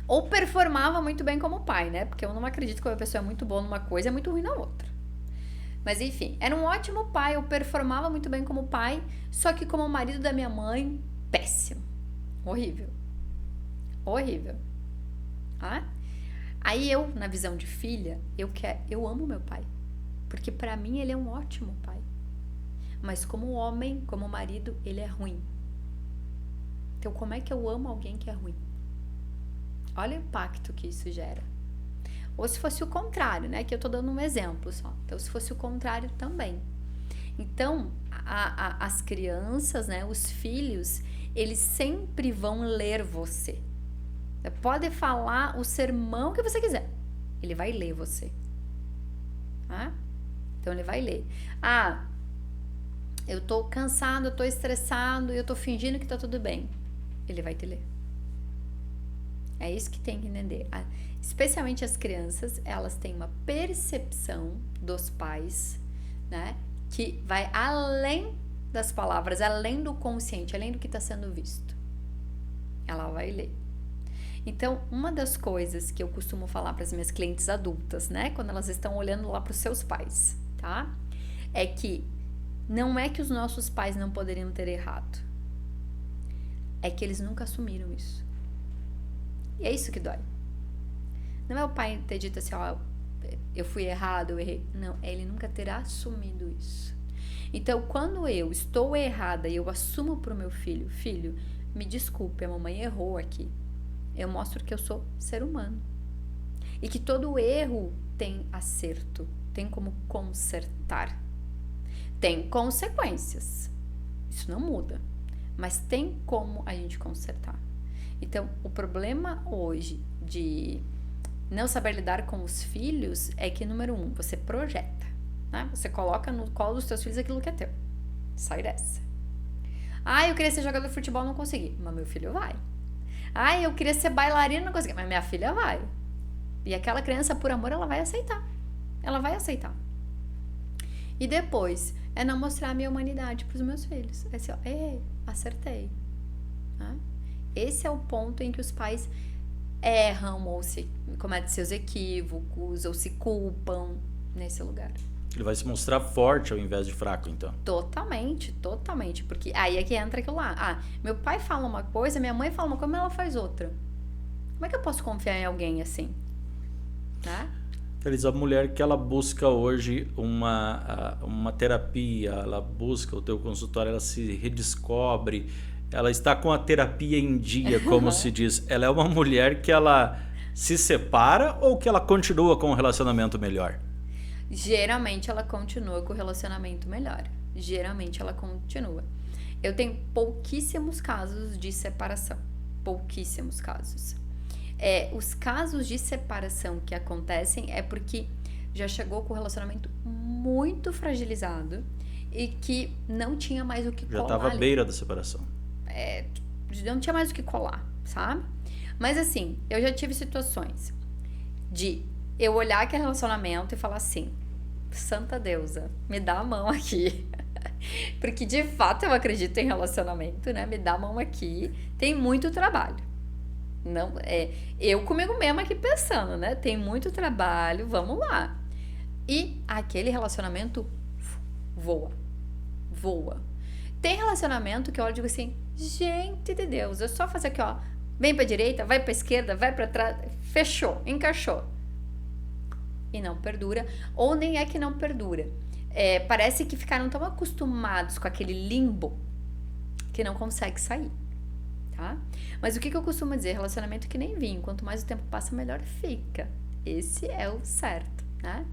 Ou performava muito bem como pai, né? Porque eu não acredito que uma pessoa é muito boa numa coisa e é muito ruim na outra. Mas enfim, era um ótimo pai, eu performava muito bem como pai, só que como marido da minha mãe, péssimo. Horrível. Horrível. Ah? Aí eu, na visão de filha, eu amo meu pai. Porque pra mim ele é um ótimo pai. Mas como homem, como marido, ele é ruim. Então como é que eu amo alguém que é ruim? Olha o impacto que isso gera. Ou se fosse o contrário, né? Que eu tô dando um exemplo só. Então, se fosse o contrário também. Então, as crianças, né? Os filhos, eles sempre vão ler você. Você pode falar o sermão que você quiser. Ele vai ler você. Tá? Então, ele vai ler. Ah, eu tô cansado, eu tô estressado, eu tô fingindo que tá tudo bem. Ele vai te ler. É isso que tem que entender. Especialmente as crianças, elas têm uma percepção dos pais, né? Que vai além das palavras, além do consciente, além do que está sendo visto. Ela vai ler. Então, uma das coisas que eu costumo falar para as minhas clientes adultas, né? Quando elas estão olhando lá para os seus pais, tá? É que não é que os nossos pais não poderiam ter errado. É que eles nunca assumiram isso. E é isso que dói. Não é o pai ter dito assim, ó, eu fui errado, eu errei. Não, é ele nunca ter assumido isso. Então, quando eu estou errada e eu assumo pro meu filho, me desculpe, a mamãe errou aqui. Eu mostro que eu sou ser humano. E que todo erro tem acerto, tem como consertar. Tem consequências. Isso não muda. Mas tem como a gente consertar. Então, o problema hoje de não saber lidar com os filhos é que, número 1, você projeta, né? Você coloca no colo dos seus filhos aquilo que é teu. Sai dessa. Ah, eu queria ser jogador de futebol, não consegui. Mas meu filho vai. Ah, eu queria ser bailarina, não consegui. Mas minha filha vai. E aquela criança, por amor, ela vai aceitar. Ela vai aceitar. E depois, é não mostrar a minha humanidade pros meus filhos. É assim, ó, ei, acertei. Né? Esse é o ponto em que os pais erram ou se cometem seus equívocos ou se culpam nesse lugar. Ele vai se mostrar forte ao invés de fraco, então. Totalmente, totalmente. Porque aí é que entra aquilo lá. Ah, meu pai fala uma coisa, minha mãe fala uma coisa, mas ela faz outra. Como é que eu posso confiar em alguém assim? Tá? Feliz, a mulher que ela busca hoje uma terapia, ela busca o teu consultório, ela se redescobre, ela está com a terapia em dia, como se diz. Ela é uma mulher que ela se separa ou que ela continua com um relacionamento melhor? Geralmente ela continua com o relacionamento melhor. Geralmente ela continua. Eu tenho pouquíssimos casos de separação. Pouquíssimos casos. Os casos de separação que acontecem é porque já chegou com o relacionamento muito fragilizado e que não tinha mais o que colar. Já estava à beira da separação. Não tinha mais o que colar, sabe? Mas assim, eu já tive situações de eu olhar aquele relacionamento e falar assim, santa deusa, me dá a mão aqui. Porque de fato eu acredito em relacionamento, né? Me dá a mão aqui, tem muito trabalho. Não, eu comigo mesma aqui pensando, né? Tem muito trabalho, vamos lá. E aquele relacionamento voa. Tem relacionamento que eu olho e digo assim, gente de Deus, é só fazer aqui, ó. Vem pra direita, vai pra esquerda, vai pra trás, fechou, encaixou. E não perdura, ou nem é que não perdura. Parece que ficaram tão acostumados com aquele limbo que não consegue sair. Tá? Mas o que eu costumo dizer? Relacionamento que nem vinho. Quanto mais o tempo passa, melhor fica. Esse é o certo, né?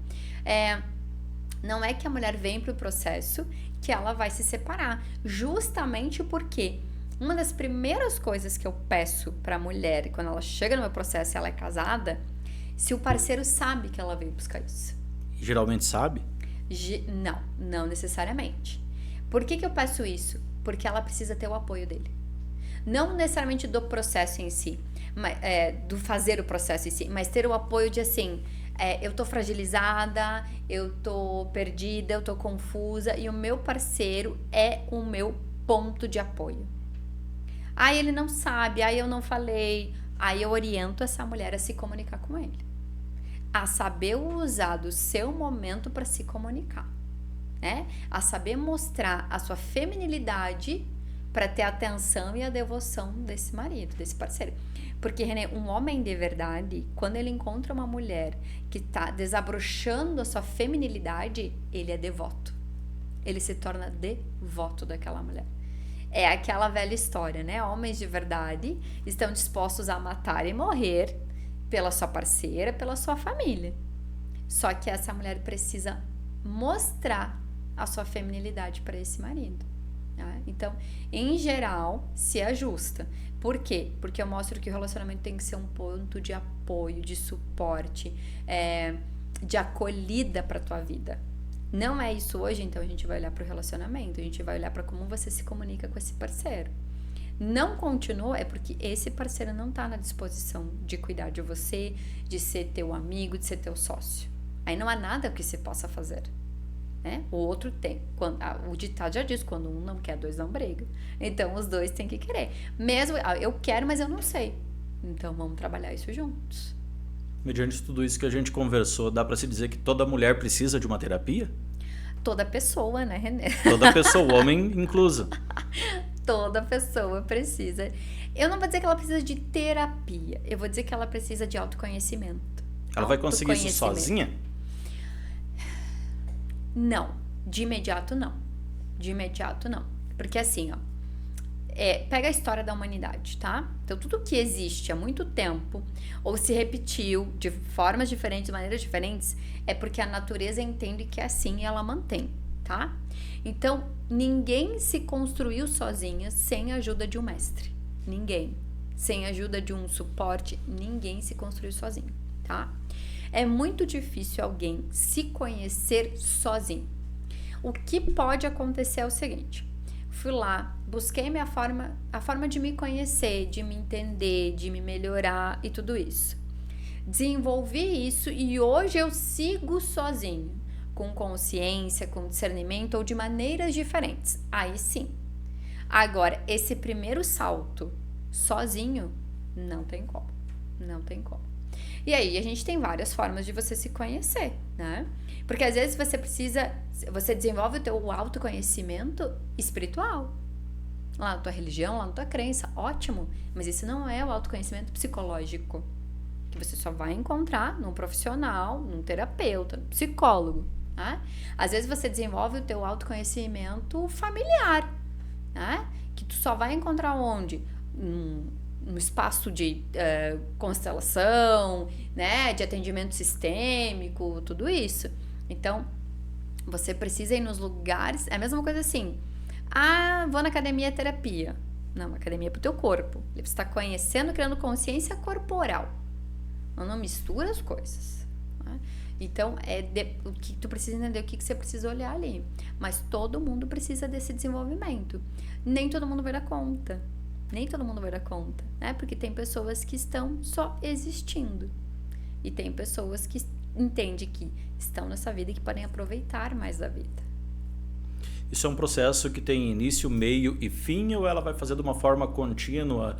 Não é que a mulher vem pro processo que ela vai se separar. Justamente porque uma das primeiras coisas que eu peço pra mulher, quando ela chega no meu processo e ela é casada, se o parceiro sabe que ela veio buscar isso. Geralmente sabe? Não necessariamente. Por que eu peço isso? Porque ela precisa ter o apoio dele. Não necessariamente do processo em si, do fazer o processo em si, mas ter o apoio de assim, eu tô fragilizada, eu tô perdida, eu tô confusa e o meu parceiro é o meu ponto de apoio. Aí ele não sabe, aí eu não falei, aí eu oriento essa mulher a se comunicar com ele, a saber usar do seu momento para se comunicar, né? A saber mostrar a sua feminilidade para ter a atenção e a devoção desse marido, desse parceiro. Porque, Renê, um homem de verdade, quando ele encontra uma mulher que tá desabrochando a sua feminilidade, ele é devoto. Ele se torna devoto daquela mulher. É aquela velha história, né? Homens de verdade estão dispostos a matar e morrer pela sua parceira, pela sua família. Só que essa mulher precisa mostrar a sua feminilidade para esse marido. Tá? Então, em geral, se ajusta. Por quê? Porque eu mostro que o relacionamento tem que ser um ponto de apoio, de suporte, de acolhida para tua vida. Não é isso hoje, então a gente vai olhar para o relacionamento, a gente vai olhar para como você se comunica com esse parceiro. Não continua, é porque esse parceiro não está na disposição de cuidar de você, de ser teu amigo, de ser teu sócio. Aí não há nada que se possa fazer. Né? O outro tem. O ditado já diz, quando um não quer, dois não brigam. Então, os dois têm que querer. Mesmo, eu quero, mas eu não sei. Então, vamos trabalhar isso juntos. Mediante tudo isso que a gente conversou, dá para se dizer que toda mulher precisa de uma terapia? Toda pessoa, né, Renê? Toda pessoa, homem incluso. Toda pessoa precisa. Eu não vou dizer que ela precisa de terapia. Eu vou dizer que ela precisa de autoconhecimento. Ela vai conseguir isso sozinha? Não, de imediato não. De imediato não. Porque assim, ó, pega a história da humanidade, tá? Então, tudo que existe há muito tempo, ou se repetiu de formas diferentes, de maneiras diferentes, é porque a natureza entende que é assim e ela mantém, tá? Então, ninguém se construiu sozinha sem a ajuda de um mestre. Ninguém. Sem a ajuda de um suporte, ninguém se construiu sozinho, tá? É muito difícil alguém se conhecer sozinho. O que pode acontecer é o seguinte: fui lá, busquei a forma de me conhecer, de me entender, de me melhorar e tudo isso. Desenvolvi isso e hoje eu sigo sozinho, com consciência, com discernimento ou de maneiras diferentes. Aí sim. Agora, esse primeiro salto sozinho, não tem como. Não tem como. E aí, a gente tem várias formas de você se conhecer, né? Porque às vezes você desenvolve o teu autoconhecimento espiritual. Lá na tua religião, lá na tua crença, ótimo. Mas isso não é o autoconhecimento psicológico. Que você só vai encontrar num profissional, num terapeuta, num psicólogo, né? Às vezes você desenvolve o teu autoconhecimento familiar, né? Que tu só vai encontrar onde? Um espaço de constelação, né, de atendimento sistêmico, tudo isso. Então, você precisa ir nos lugares, é a mesma coisa assim, vou na academia terapia. Não, academia é pro teu corpo. Você está conhecendo, criando consciência corporal. Não mistura as coisas. Né? Então, o que tu precisa entender, o que você precisa olhar ali. Mas todo mundo precisa desse desenvolvimento. Nem todo mundo vai dar conta. Nem todo mundo vai dar conta, né? Porque tem pessoas que estão só existindo. E tem pessoas que entendem que estão nessa vida e que podem aproveitar mais da vida. Isso é um processo que tem início, meio e fim, ou ela vai fazer de uma forma contínua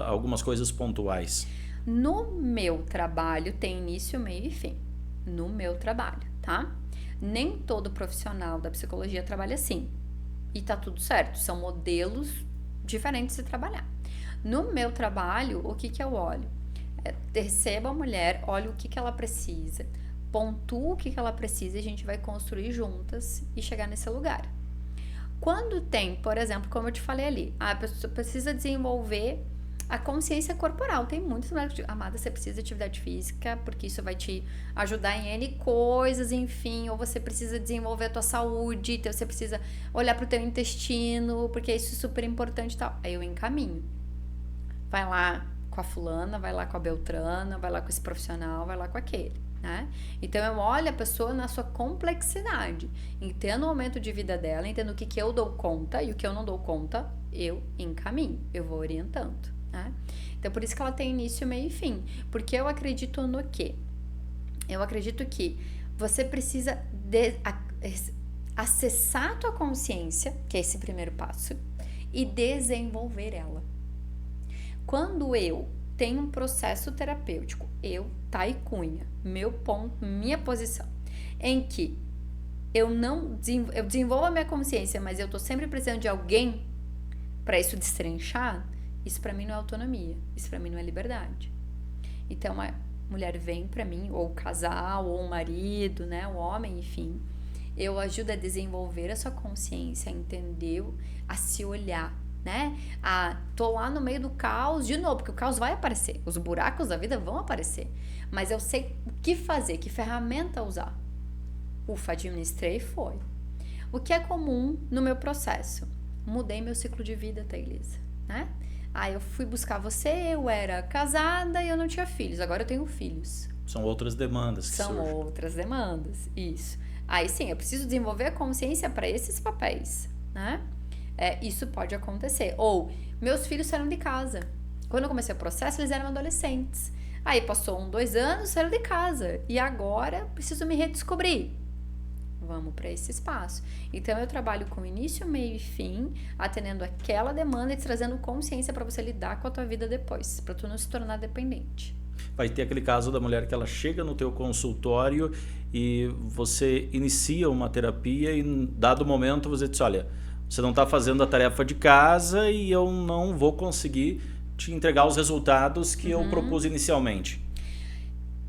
algumas coisas pontuais? No meu trabalho tem início, meio e fim. No meu trabalho, tá? Nem todo profissional da psicologia trabalha assim. E tá tudo certo, são modelos diferente de se trabalhar. No meu trabalho, o que eu olho? Recebo a mulher, olho o que ela precisa, pontuo o que ela precisa e a gente vai construir juntas e chegar nesse lugar. Quando tem, por exemplo, como eu te falei ali, a pessoa precisa desenvolver a consciência corporal. Tem muitas mulheres que dizem, amada, você precisa de atividade física, porque isso vai te ajudar em N coisas, enfim, ou você precisa desenvolver a tua saúde, então você precisa olhar pro teu intestino, porque isso é super importante e tal. Aí eu encaminho. Vai lá com a fulana, vai lá com a beltrana, vai lá com esse profissional, vai lá com aquele, né? Então eu olho a pessoa na sua complexidade, entendo o momento de vida dela, entendo o que eu dou conta e o que eu não dou conta, eu encaminho, eu vou orientando. Né? Então, por isso que ela tem início, meio e fim. Porque eu acredito no quê? Eu acredito que você precisa acessar a tua consciência, que é esse primeiro passo, e desenvolver ela. Quando eu tenho um processo terapêutico, Thay Cunha, meu ponto, minha posição, em que eu desenvolvo a minha consciência, mas eu tô sempre precisando de alguém para isso destrinchar, isso para mim não é autonomia, isso para mim não é liberdade. Então a mulher vem para mim, ou o casal, ou o marido, né, o homem, enfim, eu ajudo a desenvolver a sua consciência, a entender, a se olhar, né? Tô lá no meio do caos de novo, porque o caos vai aparecer, os buracos da vida vão aparecer, mas eu sei o que fazer, que ferramenta usar. Ufa, administrei e foi. O que é comum no meu processo? Mudei meu ciclo de vida, Thailisa, né? Eu fui buscar você, eu era casada e eu não tinha filhos, agora eu tenho filhos. São outras demandas que surgem. São outras demandas, isso. Aí sim, eu preciso desenvolver a consciência para esses papéis, né? Isso pode acontecer. Ou, meus filhos saíram de casa. Quando eu comecei o processo, eles eram adolescentes. Aí passou 2 anos, saíram de casa. E agora, preciso me redescobrir. Vamos para esse espaço. Então, eu trabalho com início, meio e fim, atendendo aquela demanda e trazendo consciência para você lidar com a tua vida depois, para tu não se tornar dependente. Vai ter aquele caso da mulher que ela chega no teu consultório e você inicia uma terapia e em dado momento você diz, olha, você não está fazendo a tarefa de casa e eu não vou conseguir te entregar os resultados que eu propus inicialmente.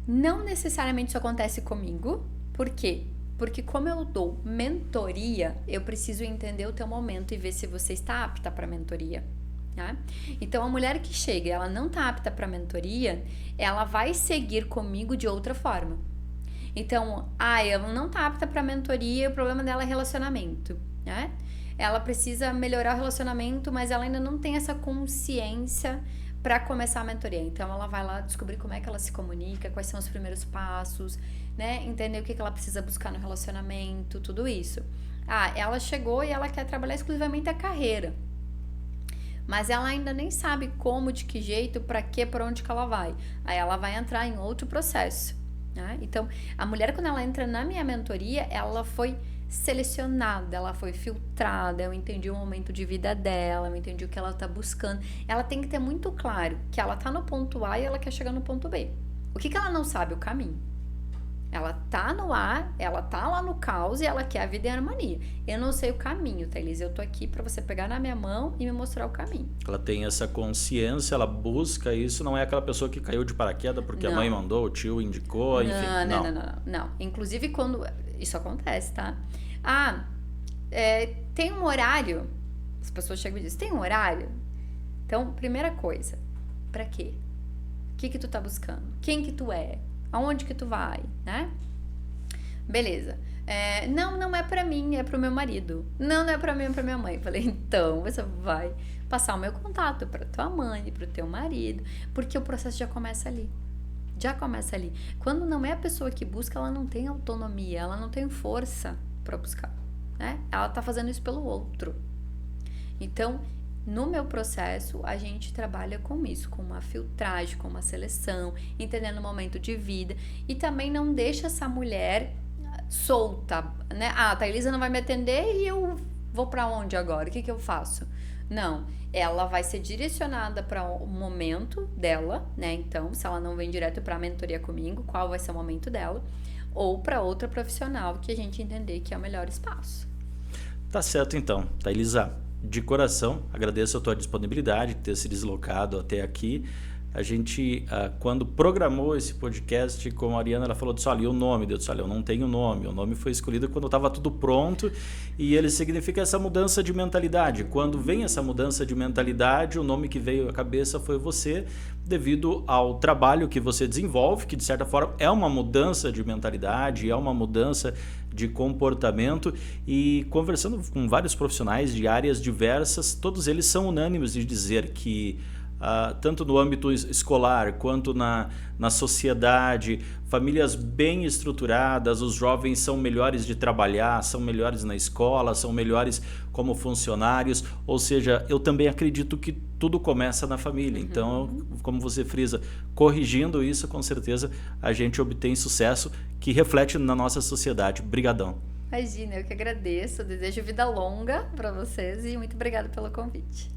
Não necessariamente isso acontece comigo. Por quê? Porque como eu dou mentoria, eu preciso entender o teu momento e ver se você está apta para mentoria. Tá? Então, a mulher que chega e ela não está apta para mentoria, ela vai seguir comigo de outra forma. Então, ela não está apta para mentoria, o problema dela é relacionamento, né? Ela precisa melhorar o relacionamento, mas ela ainda não tem essa consciência para começar a mentoria. Então, ela vai lá descobrir como é que ela se comunica, quais são os primeiros passos, né? Entender o que ela precisa buscar no relacionamento, tudo isso. Ela chegou e ela quer trabalhar exclusivamente a carreira. Mas ela ainda nem sabe como, de que jeito, para quê, para onde que ela vai. Aí ela vai entrar em outro processo, né? Então, a mulher, quando ela entra na minha mentoria, ela foi selecionada, ela foi filtrada, eu entendi o momento de vida dela, eu entendi o que ela tá buscando. Ela tem que ter muito claro que ela tá no ponto A e ela quer chegar no ponto B. O que ela não sabe? O caminho. Ela tá no A, ela tá lá no caos e ela quer a vida em harmonia. Eu não sei o caminho, Thailisa. Eu tô aqui pra você pegar na minha mão e me mostrar o caminho. Ela tem essa consciência, ela busca isso, não é aquela pessoa que caiu de paraquedas porque a mãe mandou, o tio indicou, enfim. Não. Inclusive, quando isso acontece, tá? Tem um horário. As pessoas chegam e dizem, tem um horário? Então, primeira coisa, pra quê? O que tu tá buscando? Quem que tu é? Aonde que tu vai, né? Beleza. Não é pra mim, é pro meu marido. Não é pra mim, é pra minha mãe. Falei, então você vai passar o meu contato pra tua mãe, pro teu marido, porque o processo já começa ali. Quando não é a pessoa que busca, ela não tem autonomia, ela não tem força pra buscar, né? Ela tá fazendo isso pelo outro. Então, no meu processo, a gente trabalha com isso, com uma filtragem, com uma seleção, entendendo o momento de vida e também não deixa essa mulher solta, né? A Thailisa não vai me atender e eu vou pra onde agora? O que eu faço? Não, ela vai ser direcionada para o momento dela, né? Então, se ela não vem direto pra mentoria comigo, qual vai ser o momento dela? Ou para outra profissional que a gente entender que é o melhor espaço. Tá certo então, Thailisa. De coração, agradeço a tua disponibilidade de ter se deslocado até aqui. A gente, quando programou esse podcast com a Ariana, ela falou disso, olha, e o nome? Eu disse, olha, eu não tenho nome. O nome foi escolhido quando estava tudo pronto e ele significa essa mudança de mentalidade. Quando vem essa mudança de mentalidade, o nome que veio à cabeça foi você, devido ao trabalho que você desenvolve, que de certa forma é uma mudança de mentalidade, é uma mudança de comportamento, e conversando com vários profissionais de áreas diversas, todos eles são unânimes de dizer que tanto no âmbito escolar quanto na sociedade, famílias bem estruturadas, os jovens são melhores de trabalhar, são melhores na escola, são melhores como funcionários, ou seja, eu também acredito que tudo começa na família. Então, como você frisa, corrigindo isso, com certeza a gente obtém sucesso que reflete na nossa sociedade. Brigadão. Imagina, eu que agradeço, desejo vida longa para vocês e muito obrigada pelo convite.